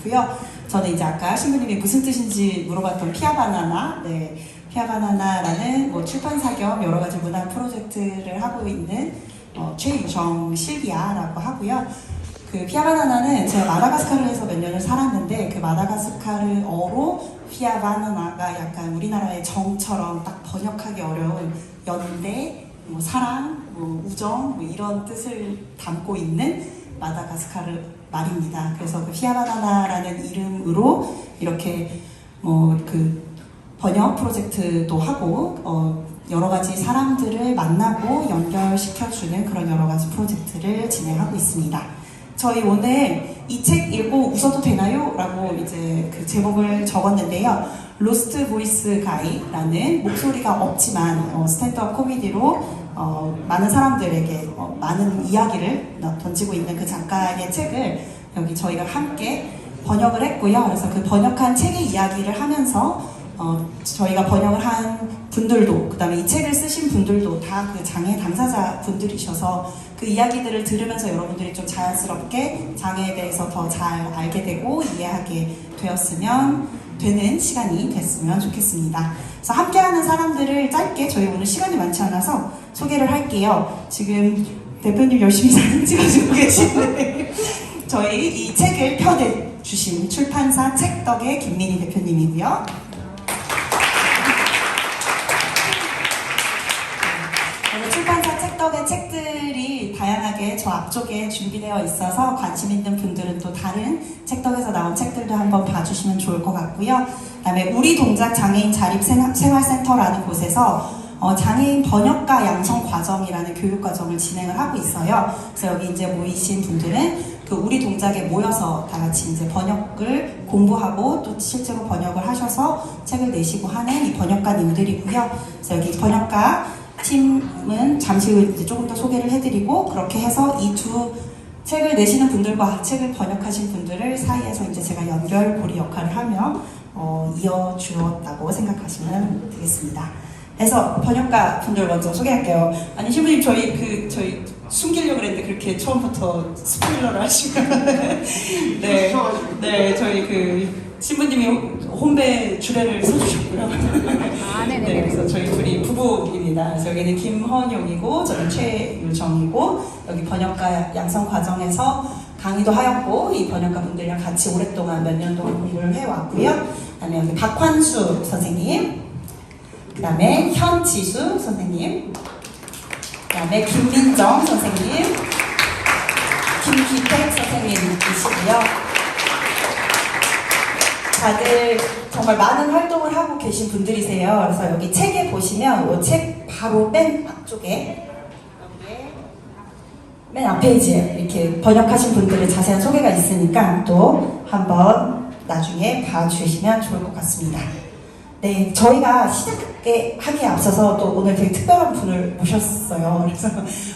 같고요. 저는 이제 아까 신부님이 무슨 뜻인지 물어봤던 피아바나나, 네, 피아바나나라는 뭐 출판사 겸 여러 가지 문화 프로젝트를 하고 있는 최유정 실비아라고 하고요. 그 피아바나나는 제가 마다가스카르에서 몇 년을 살았는데 그 마다가스카르어로 피아바나나가 약간 우리나라의 정처럼 딱 번역하기 어려운 연대, 뭐 사랑, 뭐 우정, 뭐 이런 뜻을 담고 있는 마다가스카르 말입니다. 그래서 그 피아바나나라는 이름으로 이렇게 뭐 그 번역 프로젝트도 하고 여러 가지 사람들을 만나고 연결시켜주는 그런 여러 가지 프로젝트를 진행하고 있습니다. 저희 오늘 이 책 읽고 웃어도 되나요? 라고 이제 그 제목을 적었는데요. 로스트 보이스 가이라는 목소리가 없지만 스탠드업 코미디로 많은 사람들에게 많은 이야기를 던지고 있는 그 작가의 책을 여기 저희가 함께 번역을 했고요. 그래서 그 번역한 책의 이야기를 하면서 저희가 번역을 한 분들도, 그 다음에 이 책을 쓰신 분들도 다 그 장애 당사자 분들이셔서 그 이야기들을 들으면서 여러분들이 좀 자연스럽게 장애에 대해서 더 잘 알게 되고 이해하게 되었으면 되는 시간이 됐으면 좋겠습니다. 그래서 함께하는 사람들을 짧게, 저희 오늘 시간이 많지 않아서 소개를 할게요. 지금 대표님 열심히 사진 찍어주고 계시는데 저희 이 책을 펴내주신 출판사 책덕의 김민희 대표님이고요. 출판사 책덕의 책들이 다양하게 저 앞쪽에 준비되어 있어서 관심 있는 분들은 또 다른 책덕에서 나온 책들도 한번 봐주시면 좋을 것 같고요. 그 다음에 우리 동작 장애인 자립생활센터라는 곳에서 장애인 번역가 양성 과정이라는 교육 과정을 진행을 하고 있어요. 그래서 여기 이제 모이신 분들은 그 우리 동작에 모여서 다 같이 이제 번역을 공부하고 또 실제로 번역을 하셔서 책을 내시고 하는 이 번역가님들이고요. 그래서 여기 번역가 팀은 잠시 후에 이제 조금 더 소개를 해드리고, 그렇게 해서 이 두 책을 내시는 분들과 책을 번역하신 분들을 사이에서 이제 제가 연결고리 역할을 하며 이어주었다고 생각하시면 되겠습니다. 그래서 번역가 분들 먼저 소개할게요. 아니 신부님 저희 숨기려고 그랬는데 그렇게 처음부터 스포일러를 하시면 네 저희 그 신부님이 홈페 주례를 써주셨고요. 네, 그래서 저희 둘이 부부입니다. 그래서 여기는 김헌용이고 저는 최유정이고, 여기 번역가 양성 과정에서 강의도 하였고 이 번역가 분들이랑 같이 오랫동안 몇 년 동안 공부를 해왔고요. 그다음에 여기 박환수 선생님, 그다음에 현지수 선생님, 그다음에 김민정 선생님, 김기택 선생님이시고요. 다들 정말 많은 활동을 하고 계신 분들이세요. 그래서 여기 책에 보시면 이 책 바로 맨 앞쪽에 맨 앞페이지에 이렇게 번역하신 분들의 자세한 소개가 있으니까 또 한번 나중에 봐주시면 좋을 것 같습니다. 네, 저희가 시작하기에 앞서서 또 오늘 되게 특별한 분을 모셨어요. 그래서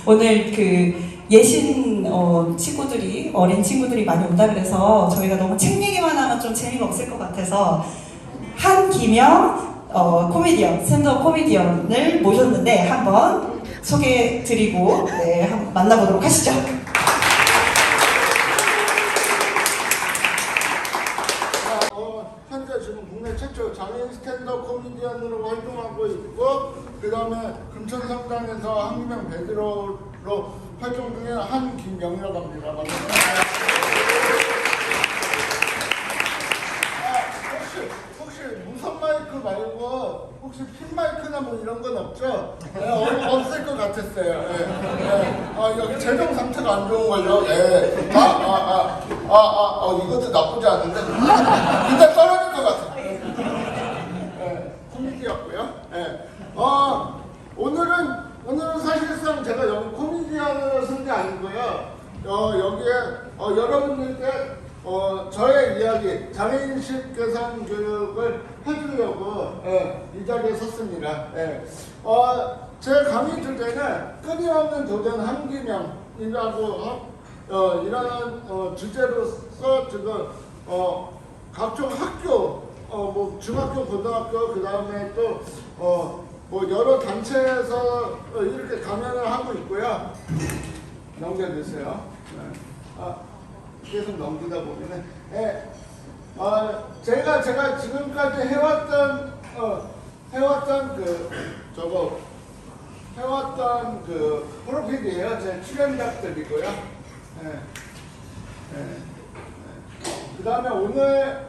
오늘 그 예신 친구들이, 어린 친구들이 많이 온다 그래서 저희가 너무 책 얘기만 하면 좀 재미가 없을 것 같아서 한기명 코미디언, 스탠드업 코미디언을 모셨는데 한번 소개해드리고 네, 한번 만나보도록 하시죠. 현재 지금 국내 최초 장애인 스탠드업 코미디언으로 활동하고 있고, 그 다음에 금천성당에서 한기명 베드로로 활동 중에 한김명이라고 합니다. 혹시 무선 마이크 말고 혹시 핀 마이크나 뭐 이런 건 없죠? 네, 없을 것 같았어요. 여기 재정 상태가 안 좋은 걸요. 이것도 나쁘지 않은데 근데 떨어질 것 같아요. 코미디였고요. 오늘은 사실상 제가 여기 코미디언으로 쓴 게 아니고요. 여기에 여러분들께 저의 이야기, 장애인식 개선 교육을 해주려고 이 자리에 섰습니다. 제 강의 주제는 끊임없는 도전 한기명이라고 이라는 주제로서 지금 각종 학교, 뭐 중학교, 고등학교, 그 다음에 또 뭐 여러 단체에서 이렇게 강연을 하고 있고요. 넘겨주세요. 계속 넘기다 보면은 제가 지금까지 해왔던 그 프로필이에요. 제 출연작들이고요. 그 다음에 오늘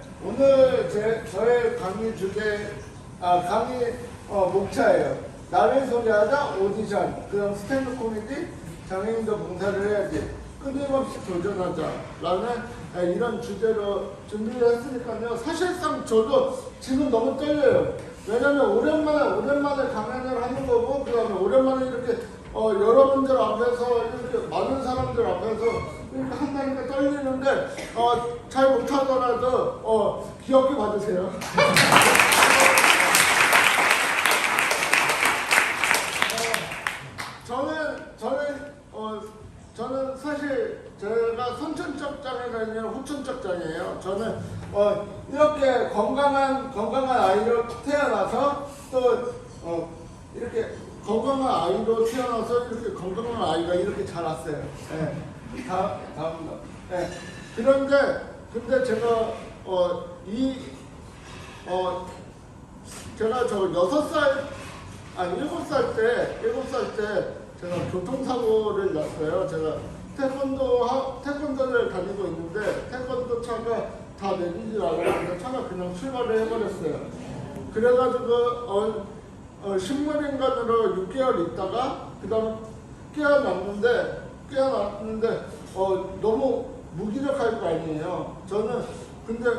저의 강의 주제, 강의 목차예요. 나를 소개하자 오디션, 그 다음 스탠드 코미디, 장애인도 봉사를 해야지, 끊임없이 도전하자라는 이런 주제로 준비를 했으니까요. 사실상 저도 지금 너무 떨려요. 왜냐면 오랜만에 강연을 하는 거고, 그 다음에 오랜만에 이렇게 여러분들 앞에서, 이렇게 많은 사람들 앞에서 이렇게 한다니까 떨리는데, 잘 못하더라도 귀엽게 봐주세요. 저는 사실 제가 선천적 장애가 아니라 후천적 장애예요. 저는 이렇게 건강한 아이로 태어나서 또 이렇게 건강한 아이로 태어나서 이렇게 건강한 아이가 이렇게 자랐어요. 다음 거. 근데 제가 제가 저 7살 때 제가 교통사고를 났어요. 제가 태권도를 다니고 있는데 태권도 차가 다 내리지 않았는데 차가 그냥 출발을 해버렸어요. 그래가지고 식물인간으로 6개월 있다가 그 다음에 깨어났는데 너무 무기력할 거 아니에요. 저는 근데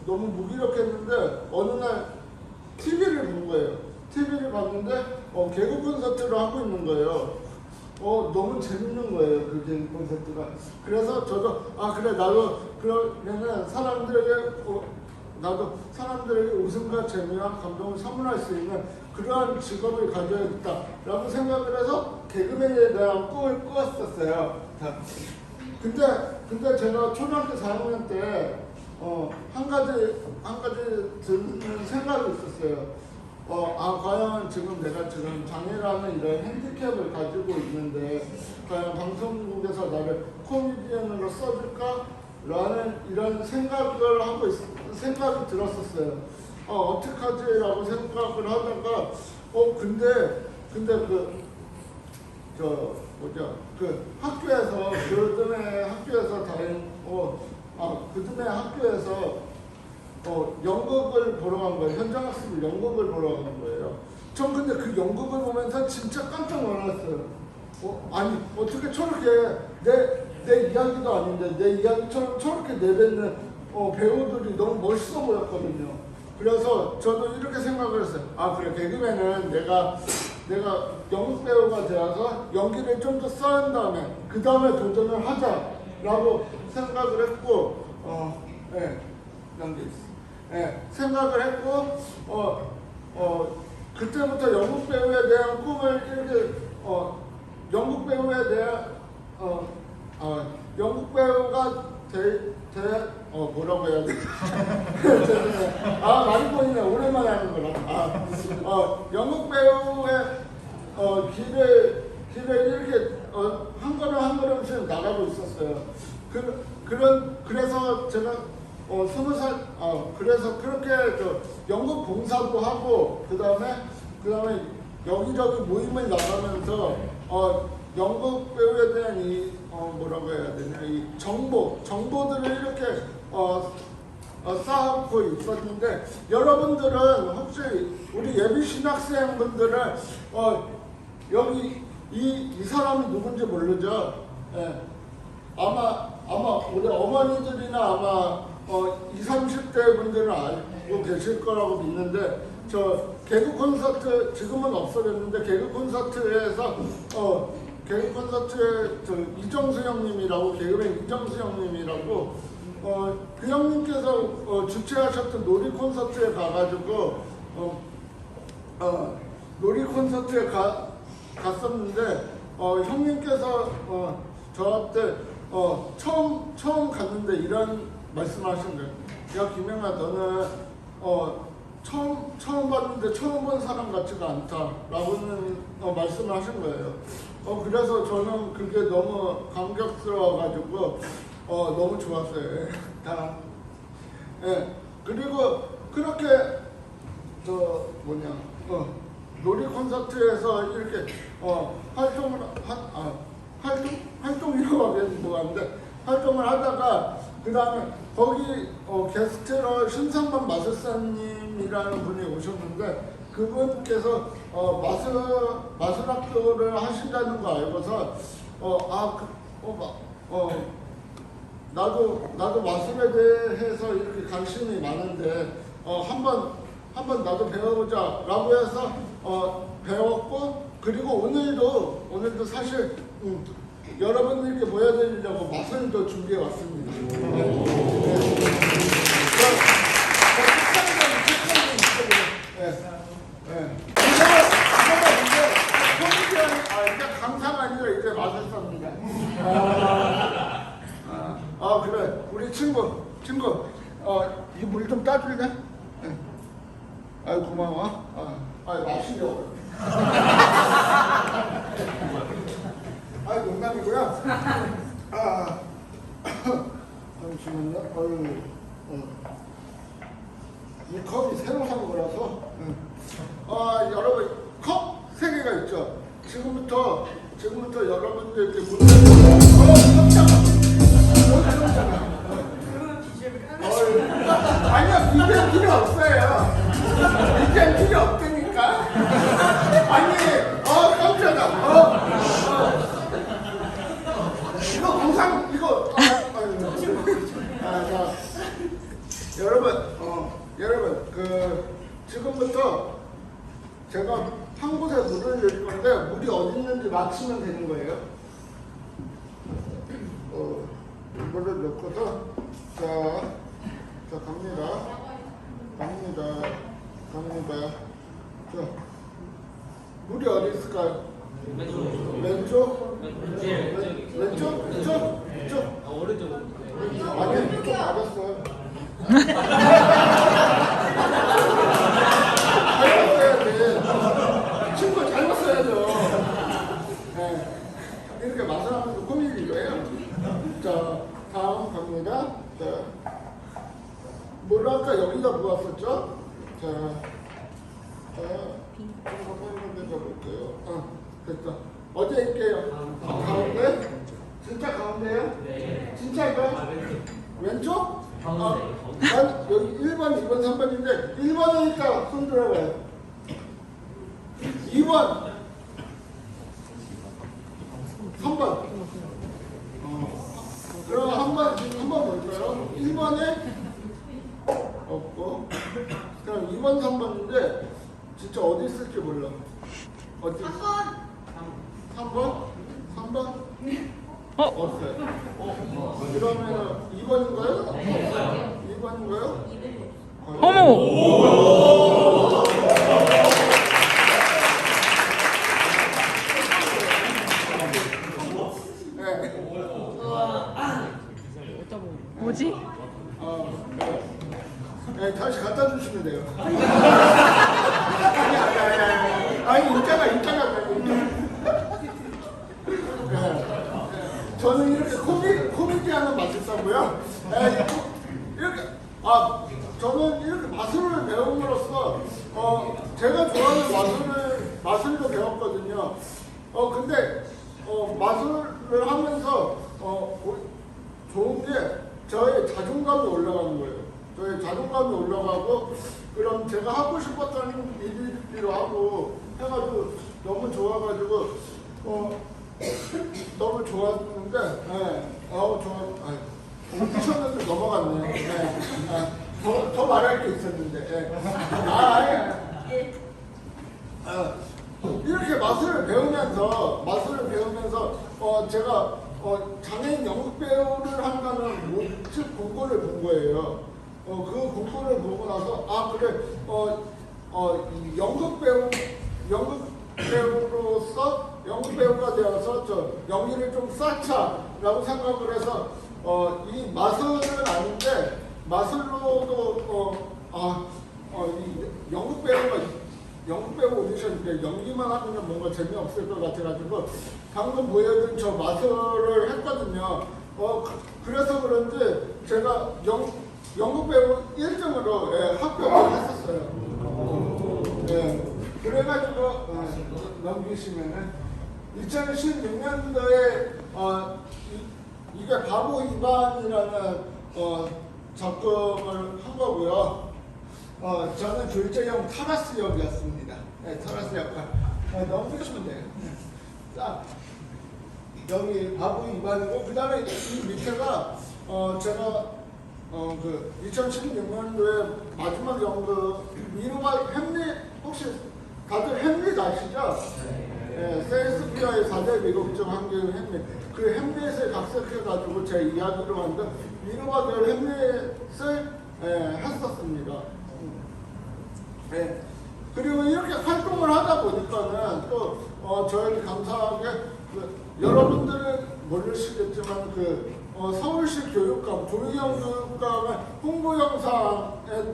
너무 무기력했는데 어느 날 TV를 본 거예요. TV를 봤는데 개그 콘서트를 하고 있는 거예요. 너무 재밌는 거예요, 그 개그 콘서트가. 그래서 저도 그래, 나도 그러면은 사람들에게 웃음과 재미와 감동을 선물할 수 있는 그러한 직업을 가져야겠다라고 생각을 해서 개그맨에 대한 꿈을 꾸었었어요. 근데 제가 초등학교 4학년 때 한 가지 드는 생각이 있었어요. 과연 내가 지금 장애라는 이런 핸디캡을 가지고 있는데, 과연 방송국에서 나를 코미디언으로 써줄까? 라는 이런 생각이 들었었어요. 어떡하지라고 생각을 하다가, 그쯤에 학교에서 연극을 보러 간 거예요. 현장학습을 연극을 보러 간 거예요. 전 근데 그 연극을 보면서 진짜 깜짝 놀랐어요. 아니, 어떻게 저렇게 내 이야기도 아닌데 내 이야기처럼 저렇게 내뱉는 배우들이 너무 멋있어 보였거든요. 그래서 저도 이렇게 생각을 했어요. 그래, 개그맨은 내가 연극 배우가 되어서 연기를 좀 더 쌓은 다음에 그 다음에 도전을 하자라고 생각을 했고, 생각을 했고, 그때부터 연극 배우에 대한 꿈을 이렇게, 연극 배우가 뭐라고 해야 돼? 많이 보이네. 오랜만에 하는 거라. 연극 배우의 길을 이렇게 한 걸음씩 나가고 있었어요. 그래서 제가 20살, 그래서 그렇게 연극 봉사도 하고, 그 다음에 여기저기 모임을 나가면서, 연극 배우에 대한 뭐라고 해야 되냐, 이 정보들을 이렇게, 쌓고 있었는데, 여러분들은 혹시 우리 예비 신학생분들은, 여기 이 사람이 누군지 모르죠? 아마 우리 어머니들이나 아마 20, 30대 분들은 알고 계실 거라고 믿는데, 저 개그 콘서트 지금은 없어졌는데 개그 콘서트에 이정수 형님이라고, 개그맨 이정수 형님이라고, 그 형님께서 주최하셨던 놀이 콘서트에 가가지고 놀이 콘서트에 갔었는데, 형님께서 저한테 처음 갔는데 이런 말씀하신 거예요. 야, 김영아, 너는 처음 봤는데 처음 본 사람 같지가 않다라고는 말씀을 하신 거예요. 그래서 저는 그게 너무 감격스러워가지고 너무 좋았어요. 예. 그리고 그렇게 저 뭐냐 놀이 콘서트에서 이렇게 활동이라고 하기엔 뭐한데 활동을 하다가 그 다음에 거기 게스트로 신상만 마술사님이라는 분이 오셨는데 그분께서 마술학교를 하신다는 거 알고서 나도 마술에 대해서 이렇게 관심이 많은데 한번 나도 배워보자라고 해서 배웠고 그리고 오늘도 사실 여러분들께 보여드리려고 마술도 준비해 왔습니다. 이제 강사가 아니라 이제 마술사입니다. 그래 우리 친구 이 물 좀 따줄래? 고마워. 마시려고. 농담이고요. 잠시만요. 이 컵이 새로 산 거라서. 여러분 컵 3개가 있죠. 지금부터 여러분들께 아니요, 비전 필요 없어요. 비전 필요 없다니까. 아니, 깜짝이야. 이거 공상, 이거. 자, 여러분, 지금부터 제가 한 곳에 물을 넣을 건데, 물이 어디 있는지 맞추면 되는 거예요. 물을 넣고서, 자, 갑니다. 자, 물이 어디 있을까요? 왼쪽? 이쪽? 오른쪽. 아니, 이쪽 맞았어요. 잘못 써야 돼. 친구 잘못 써야죠. 네. 이렇게 마술하면서 꾸미는 거예요. 자, 다음 갑니다. 자. 뭘 아까 여기다 모았었죠? 자, 한번 볼게요. 됐다. 어디 있게요? 가운데? 진짜 가운데요? 네. 진짜인가요? 왼쪽? 난 여기 1번, 2번, 3번인데 1번이니까 손 들어봐요. 2번, 3번. 그럼 한번 볼까요? 1번에 없고 그럼 2번, 3번인데 진짜 어디 있을지 몰라. 어디? 3번? 없어요. 그러면 2번인가요? 2번인가요? 어머! 뭐지? 네, 다시 갖다 주시면 돼요. 아니, 있잖아. 저는 이렇게 코미디하는 마술사고요. 이렇게 저는 이렇게 마술을 배움으로써 제가 좋아하는 마술도 배웠거든요. 근데 마술을 하면서 좋은 게 저의 자존감이 올라가는 거예요. 저의 자존감이 올라가고 그럼 제가 하고 싶었던 일이기도 하고 해가지고 너무 좋아가지고 너무 좋았는데 미쳤는데 넘어갔네. 더 말할 게 있었는데. 이렇게 마술을 배우면서 제가 장애인 연극 배우를 한다는 모집 공고를 본 거예요. 그 공고를 보고 나서 그래 이 연극 배우가 되어서 저 연기를 좀 쌓자라고 생각을 해서 이 마술은 아닌데 마술로도 이 연극 배우 오디션인데 연기만 하면 뭔가 재미없을 것 같아가지고 방금 보여준 저 마술을 했거든요. 그래서 그런지 제가 연극 배우 1등으로 예, 합격을 했었어요. 예, 그래가지고 넘기시면은 2016년도에 이게 바보 이반이라는 작품을 한 거고요. 저는 둘째형 타라스 역이었습니다. 네, 타라스 역할. 넘기시면 돼요. 자, 여기 바보 이반이고 그 다음에 이 밑에가 제가 그 2016년도에 마지막 연극 미루가 햄릿 혹시 다들 햄릿 아시죠? 네, 세익스피어의 4대 미국 중 한 개인 햄릿. 그 햄릿을 각색해가지고 제 이야기로 만든 미루가 별 햄릿을 했었습니다. 네. 그리고 이렇게 활동을 하다 보니까는 또 저희는 감사하게 여러분들은 모르시겠지만 서울시 교육감, 조희영 교육감의 홍보 영상에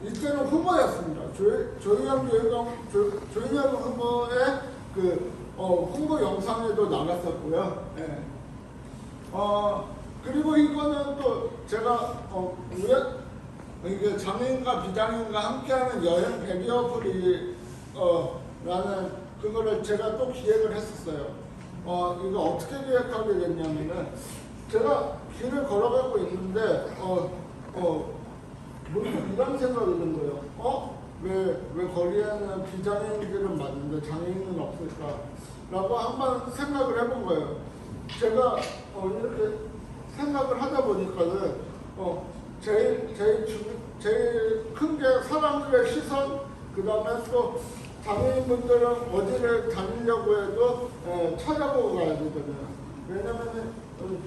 이때는 후보였습니다. 조희영 후보의 홍보 영상에도 나갔었고요. 네. 그리고 이거는 또 제가 이게 장애인과 비장애인과 함께하는 여행 배리어프리 라는 그거를 제가 또 기획을 했었어요. 이거 어떻게 기획하게 됐냐면은 제가 길을 걸어가고 있는데 문득 이런 생각이 든 거예요. 왜 거리에는 비장애인들은 많은데 장애인은 없을까? 라고 한번 생각을 해본 거예요. 제가 이렇게 생각을 하다 보니까는 제일 큰 게 사람들의 시선, 그 다음에 또 장애인분들은 어디를 다니려고 해도 찾아보고 가야 되잖아요. 왜냐면은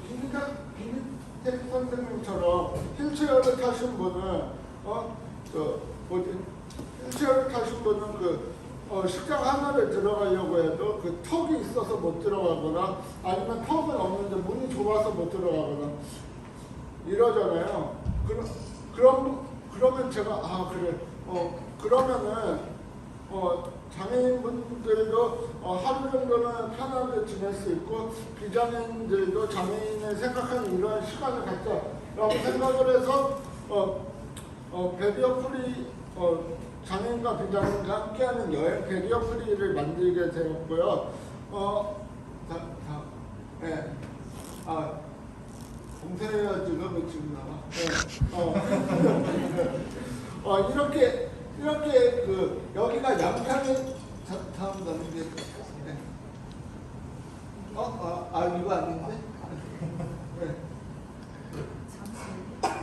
비니텍 선생님처럼 휠체어를 타신 분은 휠체어를 타신 분은 식당 하나를 들어가려고 해도 그 턱이 있어서 못 들어가거나 아니면 턱은 없는데 문이 좁아서 못 들어가거나 이러잖아요. 그러면 제가 그래 그러면은 장애인분들도 하루 정도는 편하게 지낼 수 있고 비장애인들도 장애인을 생각하는 이런 시간을 갖자라고 생각을 해서 배리어프리 장애인과 비장애인과 함께하는 여행 배리어프리를 만들게 되었고요. 봉쇄해야 지금 나와. 이렇게 여기가 양평인 다음 넘게. 이거 아닌데?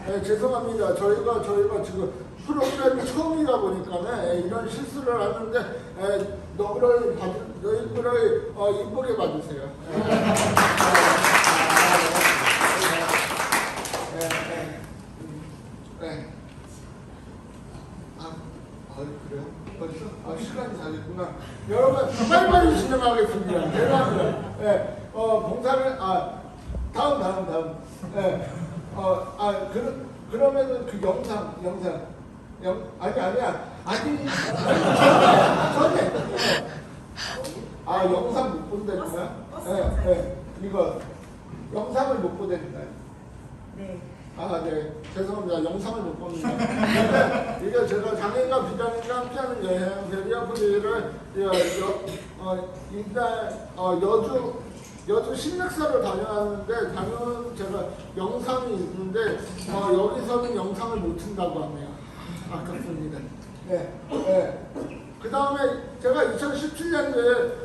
네, 죄송합니다. 저희가 지금 프로그램이 처음이다 보니까 이런 실수를 하는데 너희들이 이쁘게 봐주세요. 그래요? 벌써? 시간이 다 됐구나. 여러분, 빨리빨리 진행하겠습니다. 죄송합니다. 봉사를, 다음. 그러면은 그 영상. 아니야. 영상 못 본다니까? 이거, 영상을 못 보다니까요? 네. 네. 죄송합니다. 영상을 못 봅니다. 이게 제가 장애인과 비장애인과 함께하는 여행 배리어프리를 일단 여주 신맥사로 다녀왔는데 제가 영상이 있는데 여기서는 영상을 못 튼다고 하네요. 아깝습니다. 그 다음에 제가 2017년도에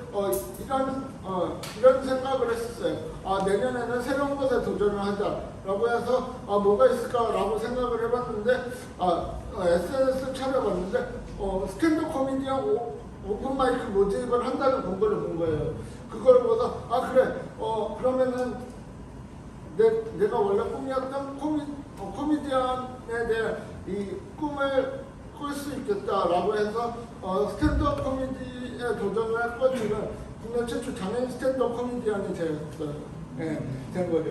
이런 생각을 했었어요. 내년에는 새로운 것에 도전을 하자라고 해서 뭐가 있을까라고 생각을 해봤는데 SNS 찾아봤는데 스탠드 코미디언 오픈 마이크 모집을 한다는 공고를 본 거예요. 그걸 보고서 그래 그러면은 내가 원래 꿈이었던 코미디언에 대한 이 꿈을 꿀 수 있겠다라고 해서 스탠드업 코미디에 도전을 했고 지금 국내 최초 장애인 스탠드업 코미디언이 된 거죠.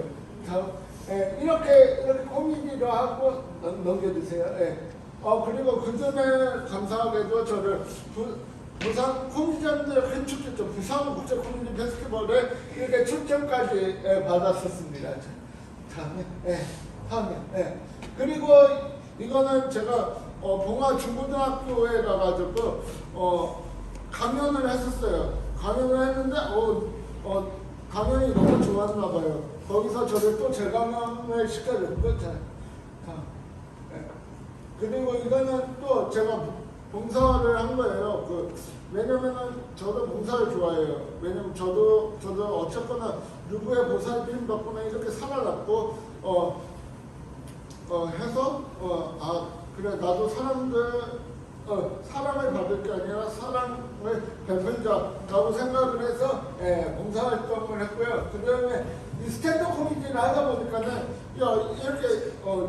이렇게 코미디로 하고 넘겨주세요. 그리고 그 전에 감사하게도 저를 부산 코미디언들 큰 축제죠. 부산 국제 코미디 페스티벌에 이렇게 출전까지 받았었습니다. 다음에 4학년. 네. 그리고 이거는 제가 봉화 중고등학교에 가가지고 강연을 했었어요. 강연을 했는데 강연이 너무 좋았나 봐요. 거기서 저를 또 재강연을 시켜줬고, 네. 그리고 이거는 또 제가 봉사를 한 거예요. 왜냐면은 저도 봉사를 좋아해요. 왜냐면 저도 어쨌거나 누구의 보살핌 덕분에 이렇게 살아났고, 해서 그래 나도 사랑을 받을 게 아니라 사랑을 베푼 자라고 생각을 해서 봉사활동을 했고요. 그 다음에 이 스탠드업 코미디를 하다 보니까는 이렇게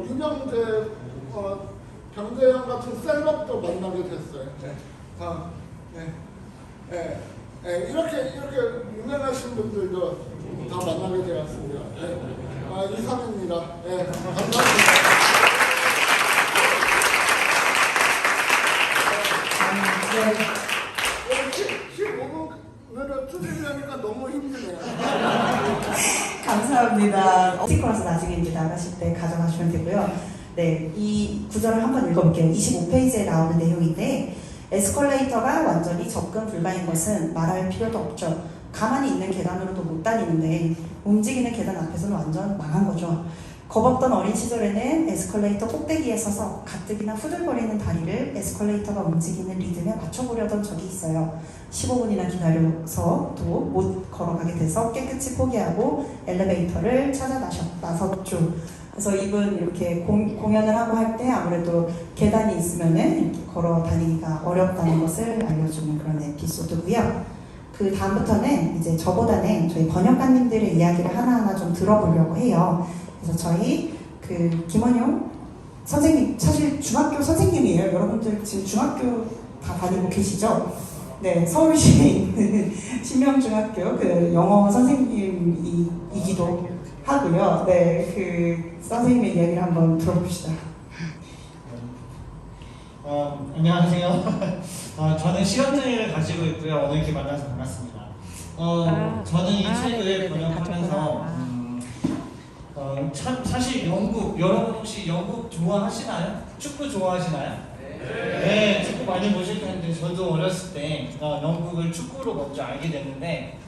유명들 경제형 같은 셀럽도 만나게 됐어요. 이렇게 유명하신 분들도 다 만나게 되었습니다. 이상입니다. 감사합니다. 15분으로 줄이려니까 너무 힘드네요. 감사합니다. 스티커라서 나중에 이제 나가실 때 가져가시면 되고요. 네, 이 구절을 한번 읽어볼게요. 25페이지에 나오는 내용인데, 에스컬레이터가 완전히 접근 불가인 것은 말할 필요도 없죠. 가만히 있는 계단으로도 못 다니는데 움직이는 계단 앞에서는 완전 망한 거죠. 겁없던 어린 시절에는 에스컬레이터 꼭대기에 서서 가뜩이나 후들거리는 다리를 에스컬레이터가 움직이는 리듬에 맞춰보려던 적이 있어요. 15분이나 기다려서도 못 걸어가게 돼서 깨끗이 포기하고 엘리베이터를 찾아 나섰죠. 그래서 이분 이렇게 공연을 하고 할 때 아무래도 계단이 있으면은 이렇게 걸어 다니기가 어렵다는 것을 알려주는 그런 에피소드고요. 그 다음부터는 이제 저보다는 저희 번역가님들의 이야기를 하나하나 좀 들어보려고 해요. 그래서 저희 김원용 선생님, 사실 중학교 선생님이에요. 여러분들 지금 중학교 다 다니고 계시죠? 네, 서울시에 있는 신명중학교 영어 선생님이기도 하고요. 네, 선생님의 이야기를 한번 들어봅시다. 안녕하세요. 저는 시간장애를 가지고 있고요. 오늘 이렇게 만나서 반갑습니다. 저는 이 책을 번역하면서 참 사실 영국, 여러분 혹시 영국 좋아하시나요? 축구 좋아하시나요? 네, 축구 많이 보실 텐데 저도 어렸을 때 영국을 축구로 먼저 알게 됐는데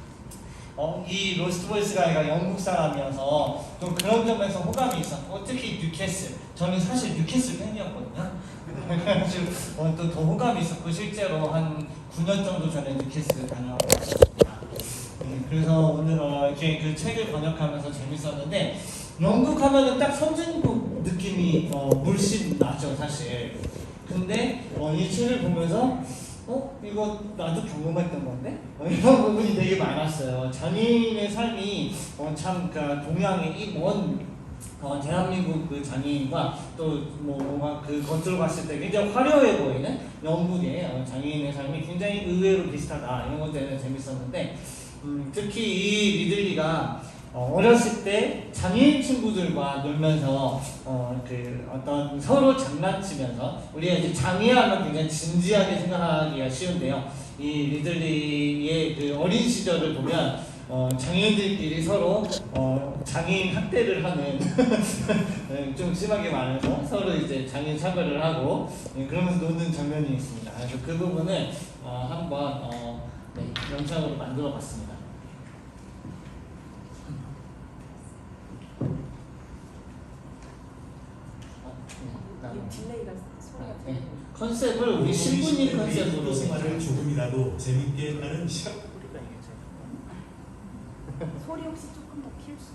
이 로스트보이스가 영국 사람이어서 좀 그런 점에서 호감이 있었고, 특히 뉴캐슬, 저는 사실 뉴캐슬 팬이었거든요. 그래서 또 더 호감이 있었고, 실제로 한 9년 정도 전에 뉴캐슬 다녀왔고 있었습니다. 그래서 오늘 이렇게 그 책을 번역하면서 재밌었는데, 영국 하면은 딱 선진국 느낌이 물씬 나죠, 사실. 근데 이 책을 보면서 이거 나도 경험했던 건데? 이런 부분이 되게 많았어요. 장애인의 삶이 참 동양의 이 먼 대한민국 그 장애인과 또 뭔가 그 겉으로 봤을 때 굉장히 화려해 보이는 영국의 장애인의 삶이 굉장히 의외로 비슷하다, 이런 것 때문에 재밌었는데, 특히 이 리들리가 어렸을 때 장애인 친구들과 놀면서 어떤 서로 장난치면서, 우리가 이제 장애하면 굉장히 진지하게 생각하기가 쉬운데요. 이 리들리의 그 어린 시절을 보면 장애인들끼리 서로 장애인 학대를 하는 좀 심하게 말해서 서로 이제 장애인 차별을 하고 그러면서 노는 장면이 있습니다. 그래서 그 부분을 한번 영상으로 만들어봤습니다. 딜레이가 소리가 컨셉을 우리 신부님 컨셉으로 생활을 조금이라도 재밌게 하는 시각. 소리 혹시 조금 더 키울 수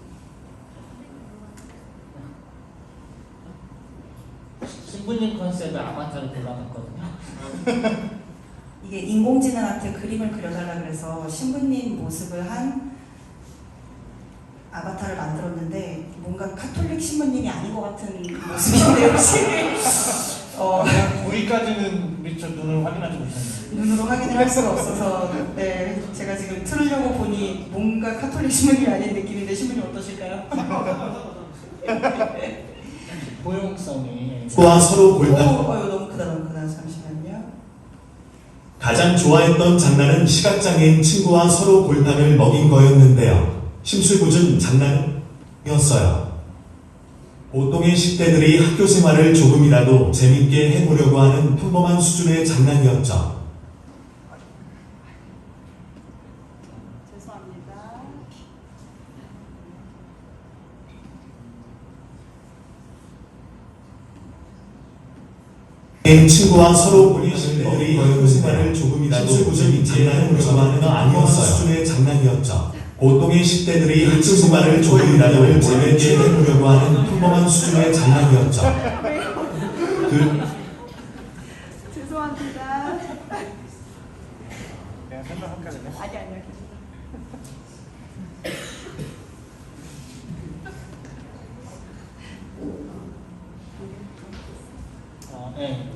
있어요? 신부님 컨셉의 아바타를 골라봤거든요. 이게 인공지능한테 그림을 그려달라 그래서 신부님 모습을 한 아바타를 만들었는데, 뭔가 카톨릭 신부님이 아닌 것 같은 모습인데 혹시 우리까지는 미처 눈을 확인하지 못했는데 눈으로 확인을 할 수가 없어서, 네, 제가 지금 틀으려고 보니 뭔가 카톨릭 신부님이 아닌 느낌인데, 신부님 어떠실까요? 포용성이 과 서로 골탕. 이거 너무 크다, 너무 크다. 잠시만요. 가장 좋아했던 장난은 시각장애인 친구와 서로 골탕을 먹인 거였는데요. 심술궂은 장난이었어요. 보통의 10대들이 학교 생활을 조금이라도 재밌게 해보려고 하는 평범한 수준의 장난이었죠. 죄송합니다. 친구와 서로 보니 10대들이 학교 생활을 조금이라도 재밌게 해보려고 하는 평범한 수준의 장난이었죠. 보통의 10대들이 학교 생활을 조금이라도 재밌게 해보려고 하는 평범한 수준의 장난이었죠. 죄송합니다. 내가 생각할까 그래? 아니요. 네.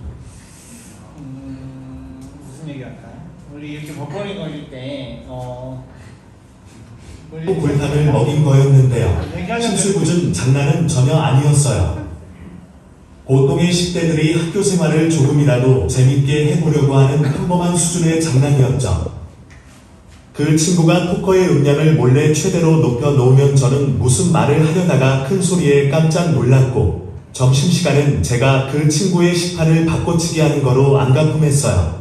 무슨 얘기 할까요? 우리 이렇게 버퍼링 걸릴 때, 골탕을 먹인 거였는데요. 심술궂은 장난은 전혀 아니었어요. 보통의 10대들이 학교 생활을 조금이라도 재밌게 해보려고 하는 평범한 수준의 장난이었죠. 그 친구가 토커의 음량을 몰래 최대로 높여 놓으면 저는 무슨 말을 하려다가 큰 소리에 깜짝 놀랐고, 점심시간엔 제가 그 친구의 식판을 바꿔치기 하는 거로 안가품했어요.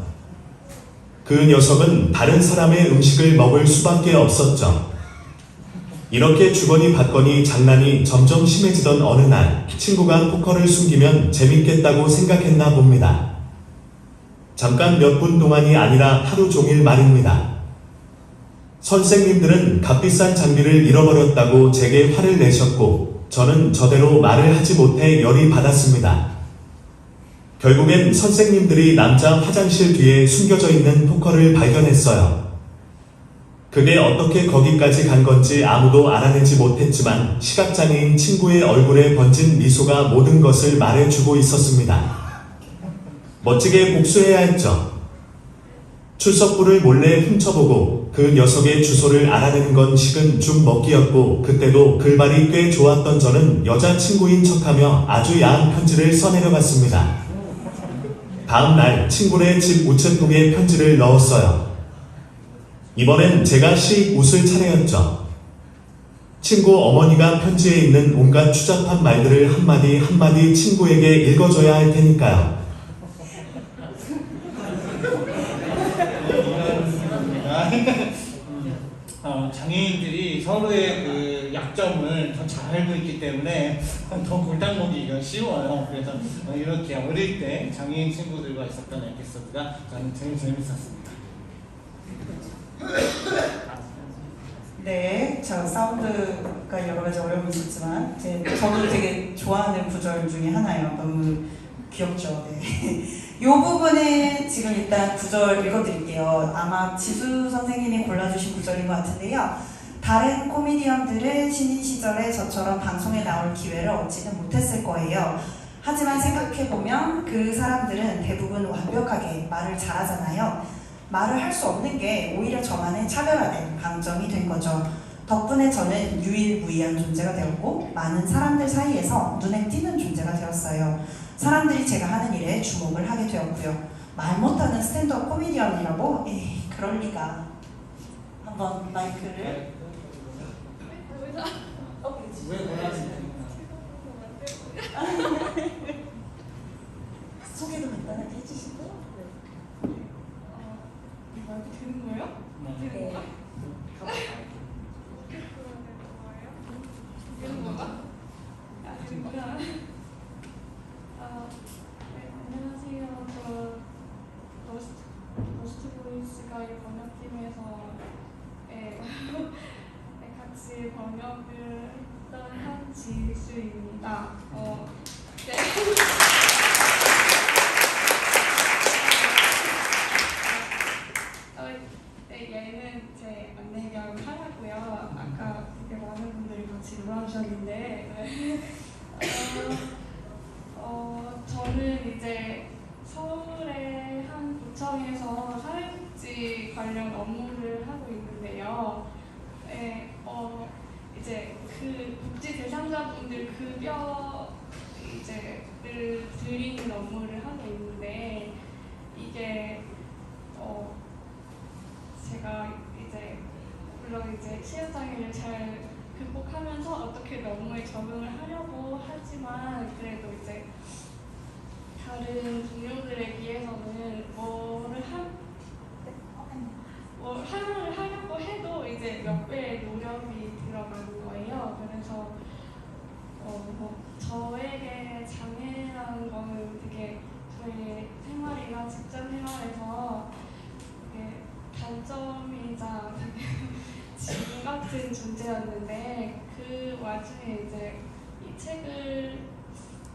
그 녀석은 다른 사람의 음식을 먹을 수밖에 없었죠. 이렇게 주거니 받거니 장난이 점점 심해지던 어느 날, 친구가 포커를 숨기면 재밌겠다고 생각했나 봅니다. 잠깐 몇 분 동안이 아니라 하루 종일 말입니다. 선생님들은 값비싼 장비를 잃어버렸다고 제게 화를 내셨고, 저는 저대로 말을 하지 못해 열이 받았습니다. 결국엔 선생님들이 남자 화장실 뒤에 숨겨져 있는 포커를 발견했어요. 그게 어떻게 거기까지 간 건지 아무도 알아내지 못했지만 시각장애인 친구의 얼굴에 번진 미소가 모든 것을 말해주고 있었습니다. 멋지게 복수해야 했죠. 출석부를 몰래 훔쳐보고 그 녀석의 주소를 알아내는 건 식은 죽 먹기였고, 그때도 글발이 꽤 좋았던 저는 여자친구인 척하며 아주 야한 편지를 써내려갔습니다. 다음날 친구네 집 우체통에 편지를 넣었어요. 이번엔 제가 씩 웃을 차례였죠. 친구 어머니가 편지에 있는 온갖 추잡한 말들을 한마디 한마디 친구에게 읽어줘야 할 테니까요. 장애인들이 서로의 그 약점을 더 잘 알고 있기 때문에 더 골탕 먹기가 쉬워요. 그래서 이렇게 어릴 때 장애인 친구들과 있었던 에피소드가 저는 제일 재밌었습니다. 네, 저 사운드가 여러 가지 어려움이 있었지만 저도 되게 좋아하는 구절 중에 하나예요. 너무 귀엽죠. 네. 이 부분에 지금 일단 구절 읽어드릴게요. 아마 지수 선생님이 골라주신 구절인 것 같은데요. 다른 코미디언들은 신인 시절에 저처럼 방송에 나올 기회를 얻지는 못했을 거예요. 하지만 생각해보면 그 사람들은 대부분 완벽하게 말을 잘하잖아요. 말을 할 수 없는 게 오히려 저만의 차별화된 강점이 된 거죠. 덕분에 저는 유일무이한 존재가 되었고 많은 사람들 사이에서 눈에 띄는 존재가 되었어요. 사람들이 제가 하는 일에 주목을 하게 되었고요. 말 못하는 스탠드업 코미디언이라고? 에이, 그럴 리가. 한번 마이크를 왜 몰랐어요? 소개도 간단하게 해주시고. 말도 되는 거예요? 되는 건가? 되는 건가? 되는구나. 네, 안녕하세요. 저 러스트 보이스가 이 번역팀에서 같이 번역을 했던 한지수입니다. 네. 네, 얘는 제 안내경 하라고요. 아까 되게 많은 분들이 같이 놀아주셨는데 저는 이제 서울의 한 구청에서 사회복지 관련 업무를 하고 있는데요. 이제 그 복지 대상자분들 급여 를 드리는 업무를 하고 있는데 이게 제가 물론 시각장애를 잘 극복하면서 어떻게 업무에 적응을 하려고 하지만 그래도 이제 다른 동료들에 비해서는 하나를 하려고 해도 이제 몇 배의 노력이 들어가는 거예요. 그래서 저에게 장애라는 거는 되게 저의 생활이나 직장 생활에서 되게 단점이자 되게 지금 같은 존재였는데 그 와중에 이제 이 책을